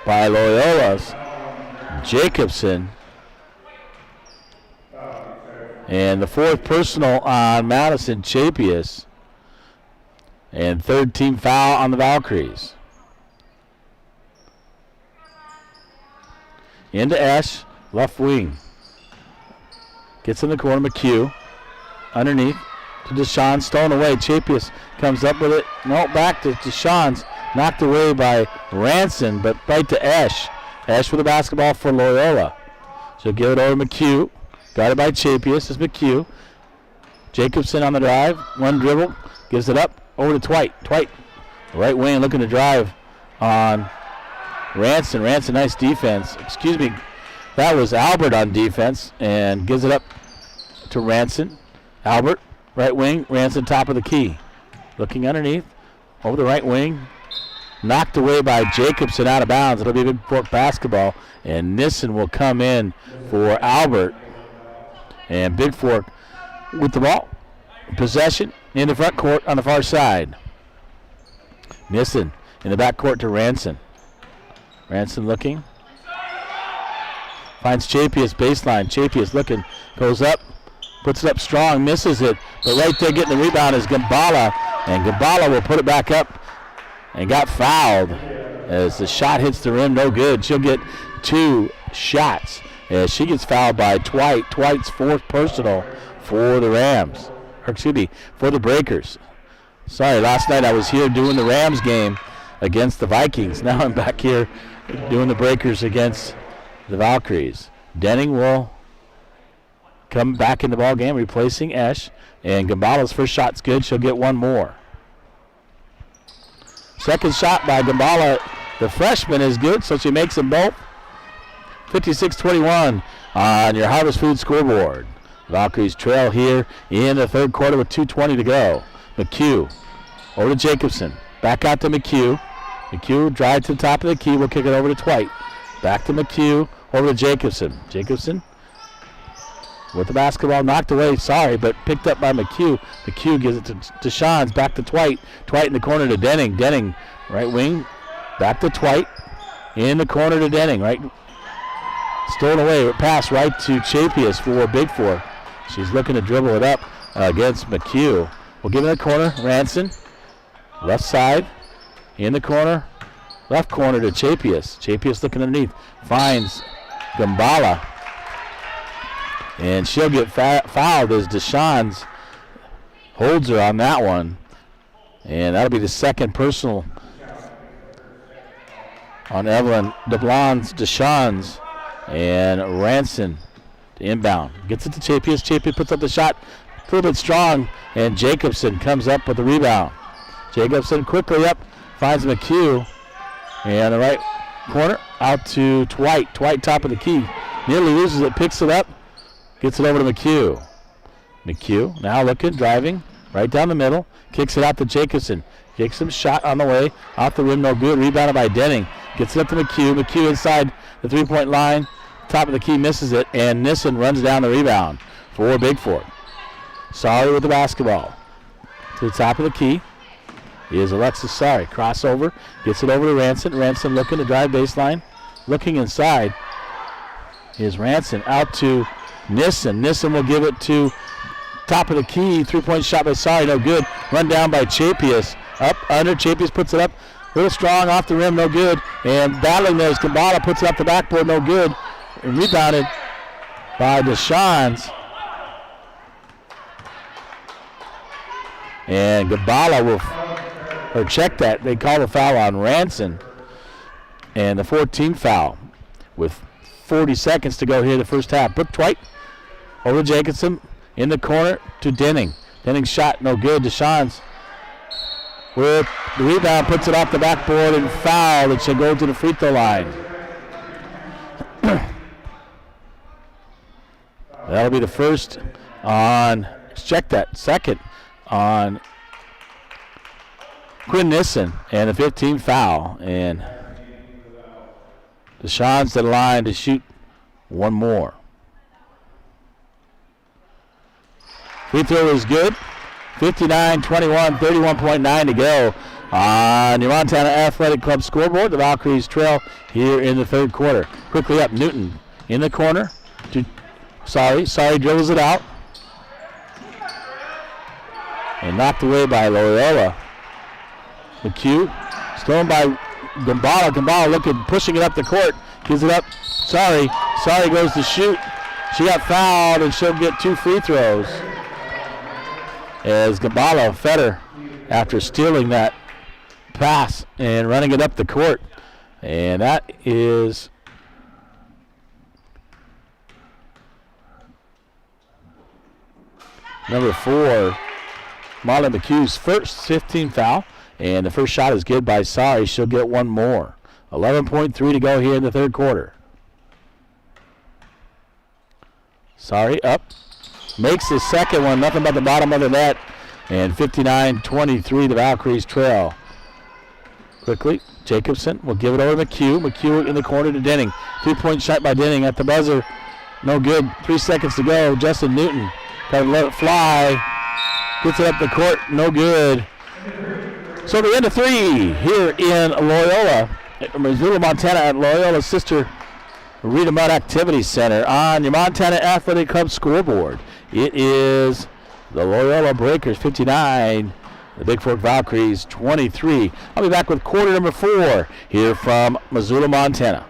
by Loyola's Jacobson. And the fourth personal on Madison Chapius. And third team foul on the Valkyries. Into Esch, left wing. Gets in the corner, McHugh. Underneath to Deshawn, stolen away. Chapius comes up with it. No, back to Deshawn's. Knocked away by Ranson, but right to Esch. Esch with the basketball for Loyola. She'll give it over to McHugh. Guarded by Chapius is McHugh. Jacobson on the drive. One dribble. Gives it up. Over to Twite. Twite, right wing, looking to drive on Ranson. Ranson, nice defense. Excuse me, that was Albert on defense, and gives it up to Ranson. Albert, right wing. Ranson, top of the key. Looking underneath. Over the right wing. Knocked away by Jacobson, out of bounds. It'll be Bigfork basketball, and Nissen will come in for Albert. And Bigfork with the ball. Possession in the front court on the far side. Nissen in the back court to Ranson. Ranson looking. Finds Chapius baseline. Chapius looking. Goes up. Puts it up strong. Misses it. But right there getting the rebound is Gambala. And Gambala will put it back up. And got fouled as the shot hits the rim. No good. She'll get 2 shots as she gets fouled by Twite. Twite's fourth personal for the Rams. For the Breakers. Sorry, last night I was here doing the Rams game against the Vikings. Now I'm back here doing the Breakers against the Valkyries. Denning will come back in the ball game, replacing Esch. And Gambala's first shot's good. She'll get one more. Second shot by Gambala, the freshman, is good, so she makes them both. 56-21 on your Harvest Food scoreboard. Valkyries trail here in the third quarter with 2:20 to go. McHugh over to Jacobson. Back out to McHugh. McHugh drive to the top of the key. We'll kick it over to Twite. Back to McHugh. Over to Jacobson. Jacobson with the basketball knocked away. Sorry, but picked up by McHugh. McHugh gives it to Deshawn's. Back to Twite. Twite in the corner to Denning. Denning, right wing. Back to Twite. In the corner to Denning. Right. Stolen away. Pass right to Chapius for Bigfork. She's looking to dribble it up against McHugh. We'll give it a corner. Ranson. Left side. In the corner. Left corner to Chapius. Chapius looking underneath. Finds Gambala. And she'll get fouled as Deshawn's holds her on that one. And that'll be the second personal on Evelyn DeBlon's, Deshawn's, and Ranson to inbound. Gets it to Chapius. Chapius puts up the shot a little bit strong, and Jacobson comes up with the rebound. Jacobson quickly up, finds McHugh, and the right corner out to Twite. Twite top of the key. Nearly loses it, picks it up, gets it over to McHugh. McHugh now looking, driving, right down the middle, kicks it out to Jacobson. Jacobson's shot on the way, off the rim, no good, rebounded by Denning. Gets it up to McHugh. McHugh inside the three-point line, top of the key, misses it, and Nissen runs down the rebound for Bigfork. Sorry with the basketball. To the top of the key is Alexis Sorry. Crossover, gets it over to Ranson. Ranson looking to drive baseline. Looking inside is Ranson out to Nissen. Nissen will give it to top of the key. Three-point shot by Sorry, no good. Run down by Chapius. Up, under, Chapius puts it up. A little strong off the rim, no good. And battling there is Gambala, puts it up the backboard, no good. And rebounded by Deshawn's. And Gambala will check that. They call the foul on Ranson. And the 14th foul with 40 seconds to go here in the first half. Brooke Dwight over to Jacobson in the corner to Denning. Denning's shot, no good. Deshawn's with the rebound, puts it off the backboard and foul. It should go to the free throw line. That'll be the first on, check that, second on Quinn Nissen, and the 15th foul. And Deshawn's to the line to shoot one more. Free throw is good. 59-21, 31.9 to go on your Montana Athletic Club scoreboard. The Valkries trail here in the third quarter. Quickly up, Newton in the corner. Sorry dribbles it out. And knocked away by Loyola. McHugh, stolen by Gambala. Gambala looking, pushing it up the court. Gives it up. Sorry goes to shoot. She got fouled, and she'll get 2 free throws. As Gambala fed her after stealing that pass and running it up the court. And that is number 4, Molly McHugh's first 15th foul. And the first shot is good by Sorry. She'll get one more. 11.3 to go here in the third quarter. Sorry up. Makes his second one, nothing but the bottom of the net. And 59-23, the Valkyries trail. Quickly, Jacobson will give it over to McHugh. McHugh in the corner to Denning. 3-point shot by Denning at the buzzer. No good. 3 seconds to go. Justin Newton got to let it fly. Gets it up the court. No good. So the end of 3 here in Loyola. Missoula, Montana at Loyola's sister Rita Mudd Activity Center on your Montana Athletic Club scoreboard. It is the Loyola Breakers 59, the Bigfork Valkyries 23. I'll be back with quarter number 4 here from Missoula, Montana.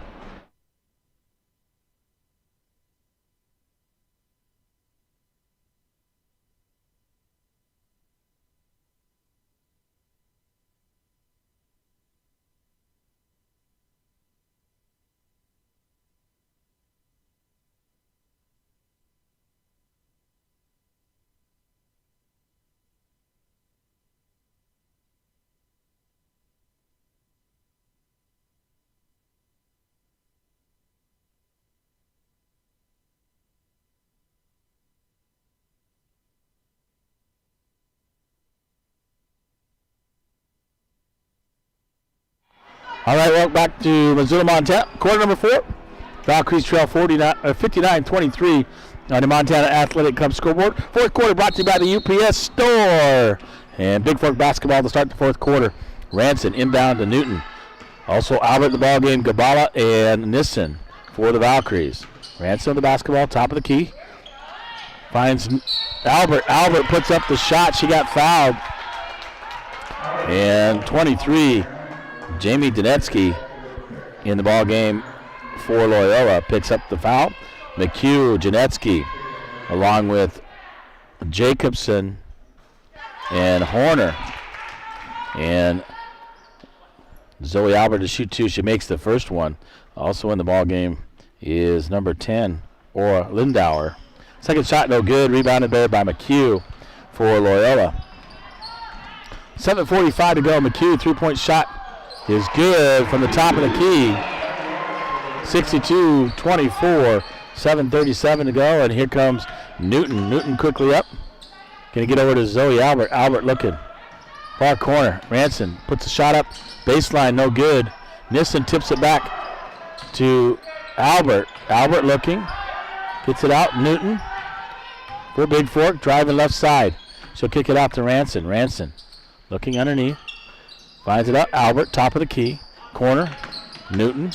All right, welcome back to Missoula, Montana. Quarter number 4. Valkyries trail 59-23 on the Montana Athletic Club scoreboard. Fourth quarter brought to you by the UPS store. And Bigfork basketball to start the fourth quarter. Ranson inbound to Newton. Also Albert in the ball game, Gambala and Nissen for the Valkyries. Ranson the basketball, top of the key. Finds Albert. Albert puts up the shot. She got fouled. And 23. Jamie Donetsky in the ball game for Loyola picks up the foul. McHugh, Janetsky, along with Jacobson and Horner. And Zoe Albert to shoot 2. She makes the first one. Also in the ball game is number 10, Aura Lindauer. Second shot no good. Rebounded there by McHugh for Loyola. 7:45 to go. McHugh 3-point shot is good from the top of the key. 62-24. 7:37 to go, and here comes Newton. Newton quickly up. Going to get over to Zoe Albert. Albert looking. Far corner. Ranson puts a shot up. Baseline, no good. Nissen tips it back to Albert. Albert looking. Gets it out. Newton for Bigfork. Driving left side. She'll kick it out to Ranson. Ranson looking underneath. Finds it up. Albert, top of the key. Corner. Newton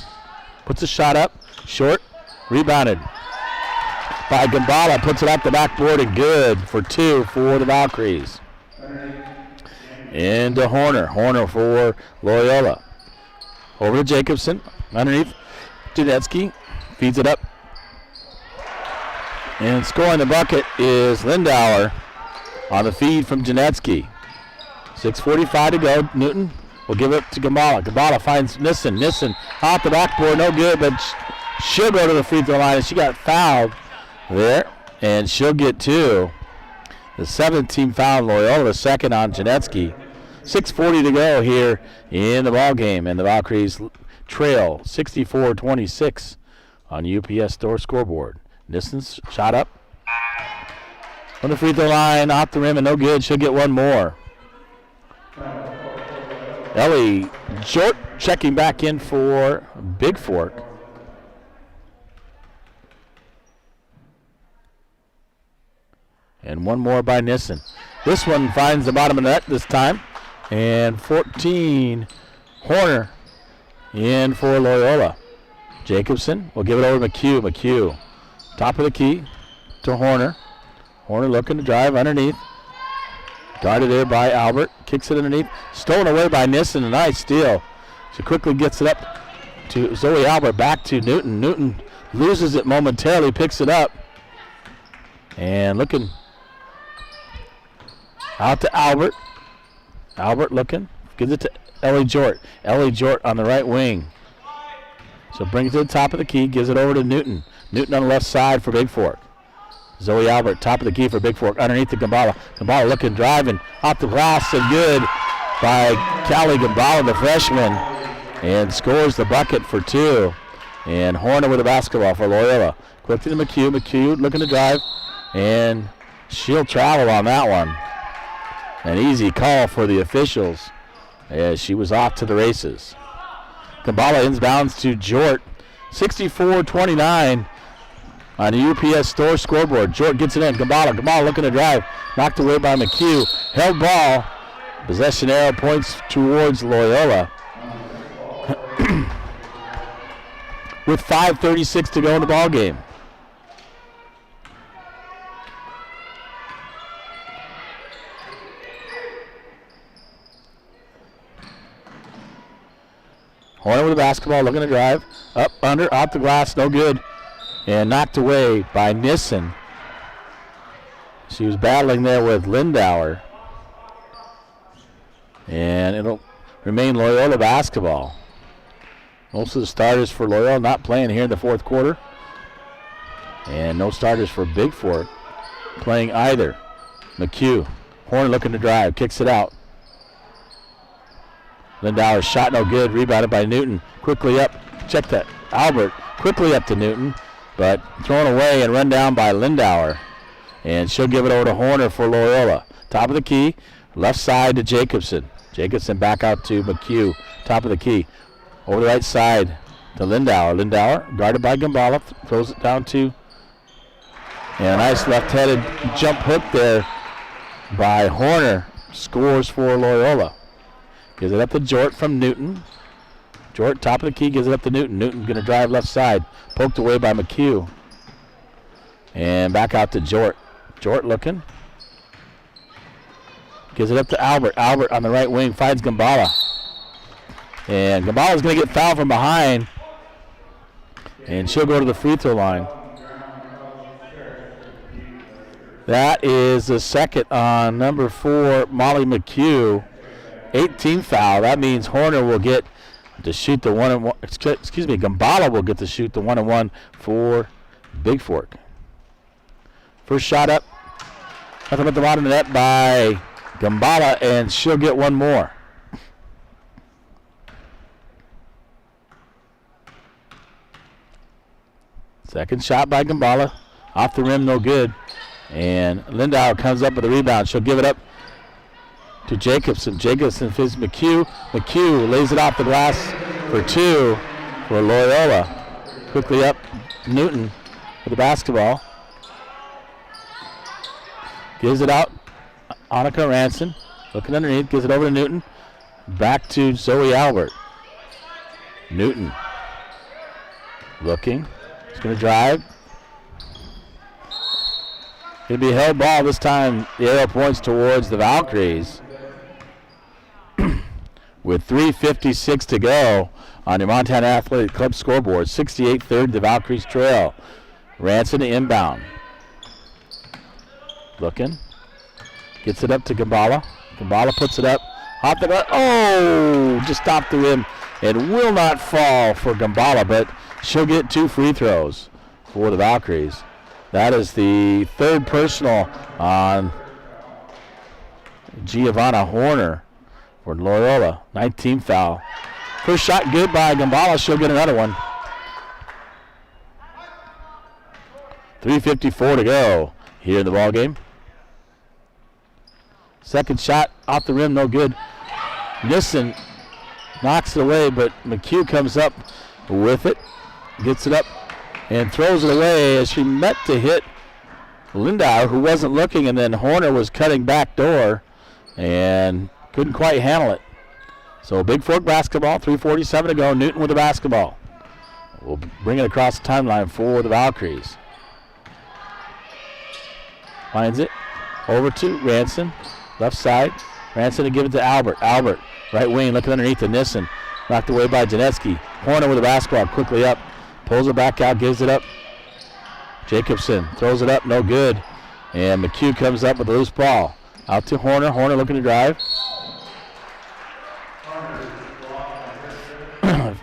puts a shot up. Short. Rebounded by Gambala. Puts it up the backboard and good for 2 for the Valkries. Into Horner. Horner for Loyola. Over to Jacobson. Underneath. Janetsky feeds it up. And scoring the bucket is Lindauer on the feed from Janetsky. 6:45 to go. Newton will give it to Gambala. Gambala finds Nissen. Nissen off the backboard. No good, but she'll go to the free throw line. And she got fouled there, and she'll get 2. The 7th team foul on Loyola, the second on Janetsky. 6:40 to go here in the ball game, and the Valkyries trail 64-26 on UPS Store scoreboard. Nissen's shot up on the free throw line, off the rim, and no good. She'll get one more. Ellie Jort checking back in for Bigfork. And one more by Nissen. This one finds the bottom of the net this time. And 14, Horner in for Loyola. Jacobson will give it over to McHugh. McHugh, top of the key to Horner. Horner looking to drive underneath. Guarded there by Albert. Kicks it underneath. Stolen away by Nissen. A nice steal. She quickly gets it up to Zoe Albert. Back to Newton. Newton loses it momentarily. Picks it up. And looking out to Albert. Albert looking. Gives it to Ellie Jort. Ellie Jort on the right wing. So brings it to the top of the key. Gives it over to Newton. Newton on the left side for Bigfork. Zoe Albert, top of the key for Bigfork. Underneath to Gambala. Gambala looking, driving. Off the glass and good by Callie Gambala, the freshman. And scores the bucket for 2. And Horner with the basketball for Loyola. Quickly to McHugh. McHugh looking to drive. And she'll travel on that one. An easy call for the officials as she was off to the races. Gambala inbounds to Jort. 64-29 on the UPS Store scoreboard. Jort gets it in. Gambala looking to drive. Knocked away by McHugh. Held ball. Possession arrow points towards Loyola. With 5:36 to go in the ball game. Horner with the basketball, looking to drive. Up, under, off the glass, no good. And knocked away by Nissen. She was battling there with Lindauer. And it'll remain Loyola basketball. Most of the starters for Loyola not playing here in the fourth quarter. And no starters for Bigfork playing either. McHugh. Horner looking to drive, kicks it out. Lindauer shot no good, rebounded by Newton. Quickly up, check that. Albert quickly up to Newton, but thrown away and run down by Lindauer. And she'll give it over to Horner for Loyola. Top of the key, left side to Jacobson. Jacobson back out to McHugh, top of the key. Over the right side to Lindauer. Lindauer guarded by Gambala, throws it down to. And a nice left-headed jump hook there by Horner. Scores for Loyola. Gives it up to Jort from Newton. Jort, top of the key, gives it up to Newton. Newton going to drive left side. Poked away by McHugh. And back out to Jort. Jort looking. Gives it up to Albert. Albert on the right wing finds Gambala. And Gambala's going to get fouled from behind. And she'll go to the free throw line. That is the second on number 4, Molly McHugh. 18 foul. That means Horner will get to shoot the 1-and-1. Excuse me, Gambala will get to shoot the 1-and-1 for Bigfork. First shot up. Nothing but the bottom of the net by Gambala, and she'll get one more. Second shot by Gambala. Off the rim, no good. And Lindauer comes up with a rebound. She'll give it up to Jacobson. Jacobson fits McHugh. McHugh lays it off the glass for two for Loyola. Quickly up, Newton with the basketball. Gives it out. Annika Ranson looking underneath. Gives it over to Newton. Back to Zoe Albert. Newton looking. He's going to drive. Going to be a held ball this time. The arrow points towards the Valkries. With 3:56 to go on your Montana Athletic Club scoreboard. 68-30, the Valkries trail. Ranson to inbound. Looking. Gets it up to Gambala. Gambala puts it up. Off the gut. Oh! Just off the rim. It will not fall for Gambala, but she'll get 2 free throws for the Valkries. That is the third personal on Giovanna Horner for Loyola. 19th foul. First shot good by Gambala. She'll get another one. 3:54 to go here in the ball game. Second shot off the rim, no good. Nissen knocks it away, but McHugh comes up with it, gets it up, and throws it away as she meant to hit Lindauer, who wasn't looking, and then Horner was cutting back door and couldn't quite handle it. So Bigfork basketball, 3:47 to go. Newton with the basketball. We'll bring it across the timeline for the Valkries. Finds it over to Ranson, left side. Ranson to give it to Albert. Albert, right wing, looking underneath to Nissen. Knocked away by Janetsky. Horner with the basketball, quickly up. Pulls it back out, gives it up. Jacobson throws it up, no good. And McHugh comes up with a loose ball. Out to Horner. Horner looking to drive.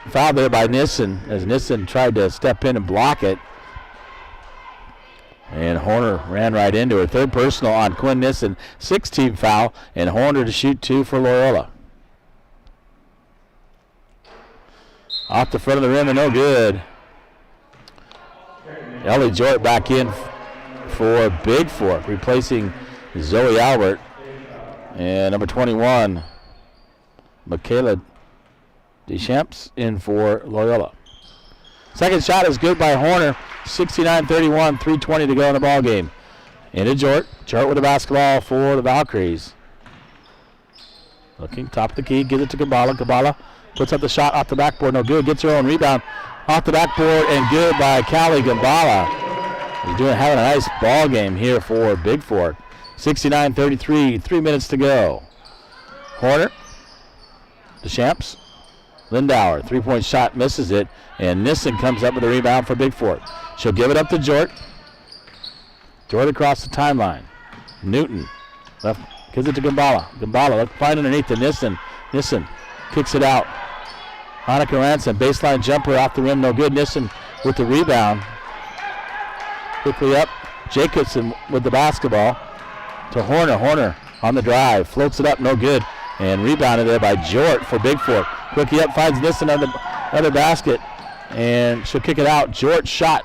Foul there by Nissen as Nissen tried to step in and block it. And Horner ran right into it. Third personal on Quinn Nissen. 16 foul, and Horner to shoot 2 for Loyola. Off the front of the rim and no good. Ellie Jort back in for Bigfork, replacing Zoe Albert. And number 21, Michaela Deschamps in for Loyola. Second shot is good by Horner. 69-31, 3:20 to go in the ball game. Into Jort. Jort with the basketball for the Valkries. Looking top of the key, gives it to Gambala. Gambala puts up the shot off the backboard, no good. Gets her own rebound off the backboard and good by Callie Gambala. He's having a nice ball game here for Bigfork. 69-33, 3 minutes to go. Horner, Deschamps, Lindauer, 3-point shot, misses it, and Nissen comes up with a rebound for Bigfork. She'll give it up to Jort. Jort across the timeline. Newton left, gives it to Gambala. Gambala, let's find underneath to Nissen. Nissen kicks it out. Annika Ranson, baseline jumper off the rim, no good. Nissen with the rebound. Quickly up, Jacobson with the basketball to Horner. Horner on the drive, floats it up, no good. And rebounded there by Jort for Bigfork. Quickly up, finds Nissen on the other basket. And she'll kick it out. Jort shot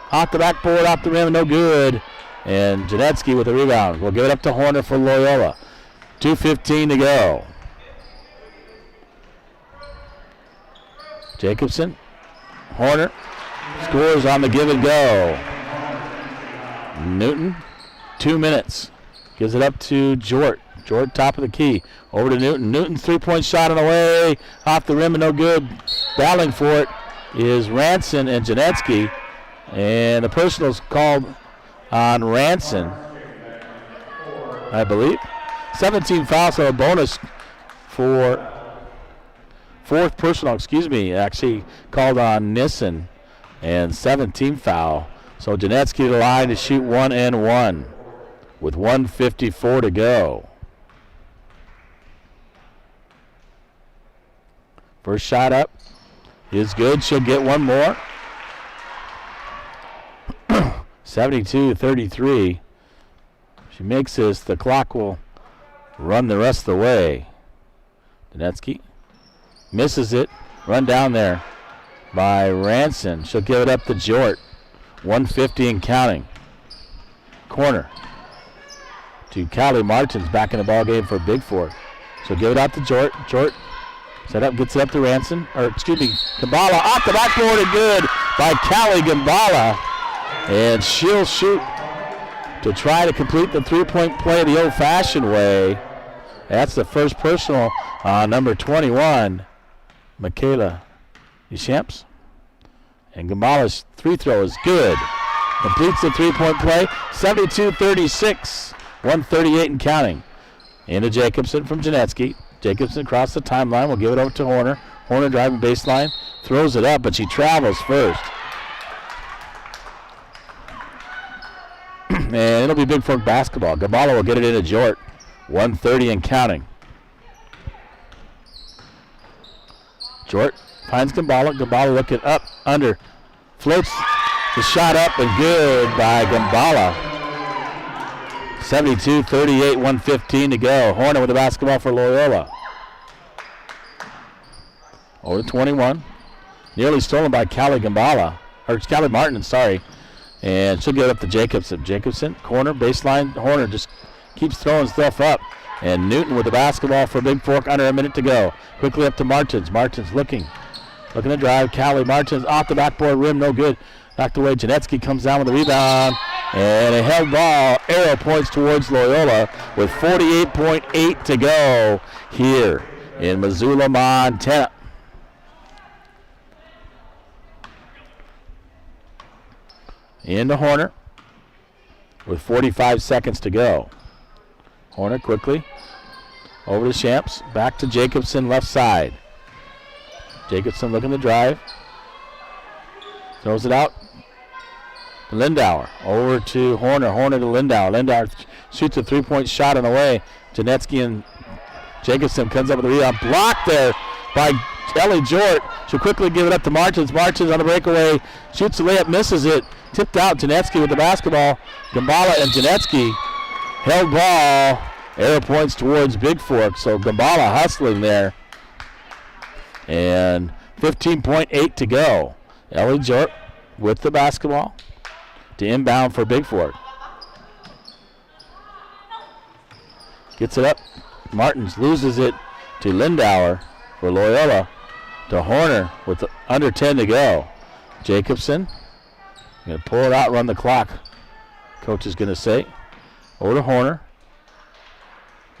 off the backboard, off the rim, no good. And Janetsky with the rebound. We'll give it up to Horner for Loyola. 2:15 to go. Jacobson, Horner, scores on the give and go. Newton, 2 minutes. Gives it up to Jort. Jort top of the key. Over to Newton. Newton's 3-point shot on the way. Off the rim and no good. Battling for it is Ranson and Janetsky. And the personal's called on Ranson, I believe. 17 fouls, so a bonus for fourth personal, actually called on Nissen. And 17 foul. So Janetsky to the line to shoot 1 and 1 with 1:54 to go. First shot up is good. She'll get one more. 72-33. She makes this. The clock will run the rest of the way. Janetsky misses it. Run down there by Ranson. She'll give it up to Jort. 150 and counting. Corner to Callie Martins back in the ball game for Bigfork. So give it out to Jort. Jort set up, gets it up to Ranson, or excuse me, Gambala off the backboard and good by Callie Gambala. And she'll shoot to try to complete the three-point play the old-fashioned way. That's the first personal on number 21, Michaela Deschamps. And Gambala's free throw is good. Completes the three-point play, 72-36, 138 and counting. Into Jacobson from Janetsky. Jacobson across the timeline. We'll give it over to Horner. Horner driving baseline. Throws it up, but she travels first. And it'll be Bigfork basketball. Gambala will get it into Jort. 130 and counting. Jort finds Gambala. Gambala looking up, under. Floats the shot up and good by Gambala. 72-38, 1:15 to go. Horner with the basketball for Loyola. Over to 21. Nearly stolen by Callie Gambala. Or Callie Martin, sorry. And she'll get it up to Jacobson. Jacobson, corner, baseline. Horner just keeps throwing stuff up. And Newton with the basketball for Bigfork, under a minute to go. Quickly up to Martins. Martins looking to drive. Callie Martins off the backboard rim, no good. Knocked away. Janetsky comes down with the rebound. And a held ball. Arrow points towards Loyola with 48.8 to go here in Missoula, Montana. Into Horner with 45 seconds to go. Horner quickly over to Shamps. Back to Jacobson, left side. Jacobson looking to drive. Throws it out. Lindauer over to Horner. Horner to Lindauer. Lindauer shoots a three-point shot on the way. Janetsky and Jacobson comes up with a rebound. Blocked there by Ellie Jort. She'll quickly give it up to Martins. Martins on the breakaway. Shoots the layup, misses it. Tipped out. Janetsky with the basketball. Gambala and Janetsky. Held ball. Arrow points towards Bigfork. So Gambala hustling there. And 15.8 to go. Ellie Jort with the basketball to inbound for Bigfork. Gets it up. Martins loses it to Lindauer for Loyola. To Horner with under 10 to go. Jacobson going to pull it out, run the clock. Coach is going to say. Over to Horner.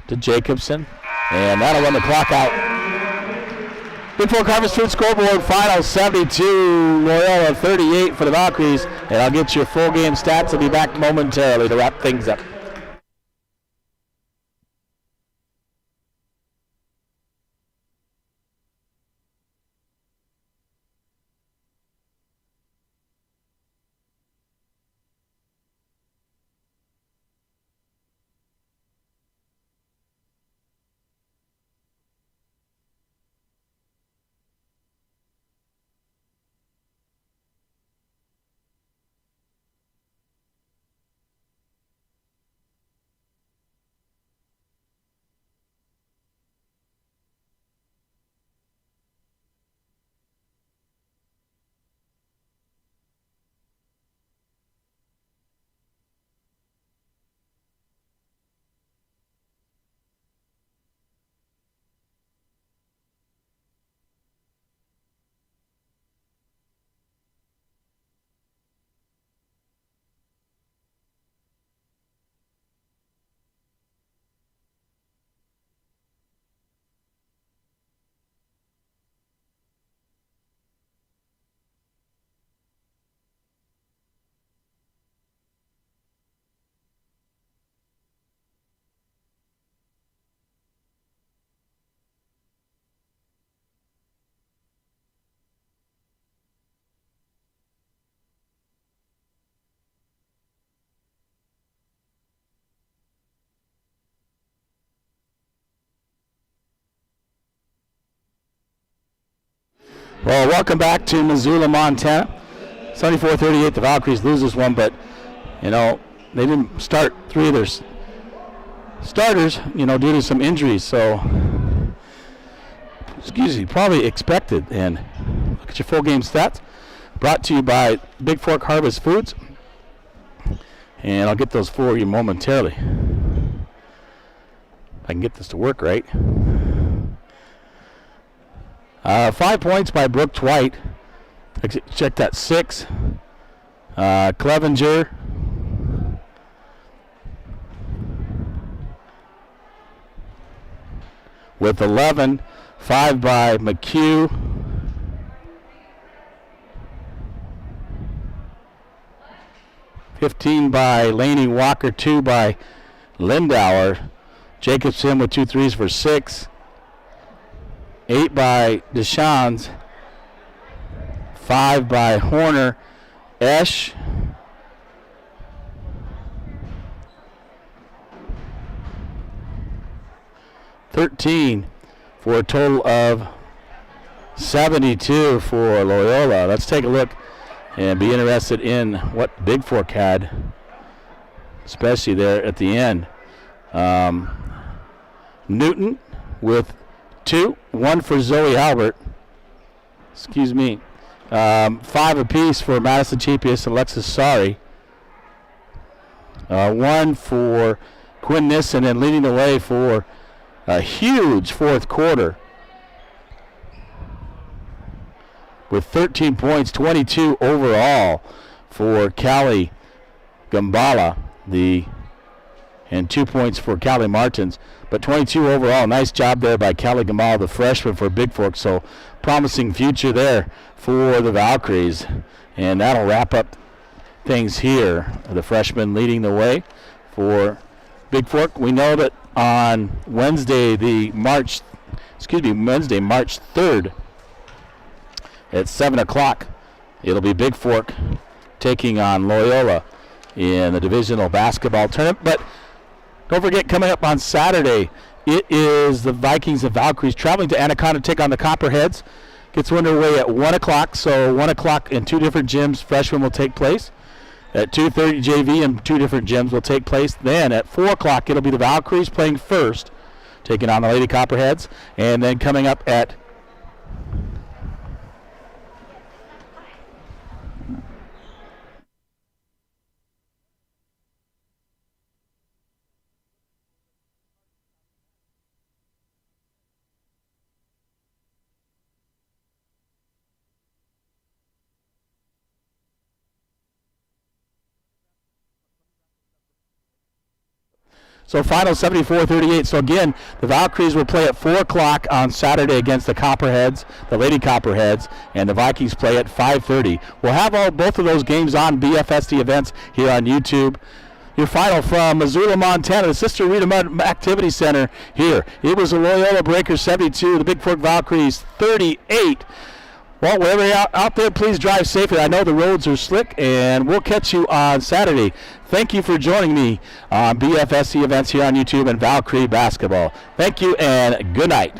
To Jacobson. And that'll run the clock out. Bigfork Harvest Food scoreboard final 72, Loyola 38 for the Valkries. And I'll get your full game stats. I'll be back momentarily to wrap things up. Well, welcome back to Missoula, Montana. 74-38, the Valkries loses one, but, you know, they didn't start three of their starters, you know, due to some injuries. So, excuse me, probably expected. And look at your full game stats. brought to you by Bigfork Harvest Foods. And I'll get those for you momentarily. I can get this to work right. 5 points by Brooke White. Check that, 6. Clevenger. With 11. 5 by McHugh. 15 by Laney Walker. 2 by Lindauer. Jacobson with 2 threes for 6. 8 by Deschamps. 5 by Horner. Esch. 13 for a total of 72 for Loyola. Let's take a look and be interested in what Bigfork had, especially there at the end. Newton with 2, 1 for Zoe Albert. 5 apiece for Madison Cheapius and Alexis Sari. 1 for Quinn Nissen, and leading the way for a huge fourth quarter with 13 points, 22 overall for Callie Gambala, and 2 points for Callie Martins, but 22 overall. Nice job there by Callie Gambala, the freshman for Bigfork. So promising future there for the Valkries, and that'll wrap up things here. The freshman leading the way for Bigfork. We know that on Wednesday, March 3rd at 7 o'clock, it'll be Bigfork taking on Loyola in the divisional basketball tournament. But don't forget, coming up on Saturday, it is the Vikings and Valkries traveling to Anaconda to take on the Copperheads. Gets underway at 1 o'clock, so 1 o'clock in 2 different gyms, freshmen will take place. At 2:30, JV and 2 different gyms will take place. Then at 4 o'clock, it'll be the Valkyries playing first, taking on the Lady Copperheads. And then coming up at So final 74-38. So again, the Valkyries will play at 4 o'clock on Saturday against the Copperheads, the Lady Copperheads, and the Vikings play at 5:30. We'll have both of those games on BFSD Events here on YouTube. Your final from Missoula, Montana, the Sister Rita Activity Center here. It was the Loyola Breakers 72, the Bigfork Valkyries 38. Well, wherever you're out there, please drive safely. I know the roads are slick, and we'll catch you on Saturday. Thank you for joining me on BFSC Events here on YouTube and Valkyrie Basketball. Thank you, and good night.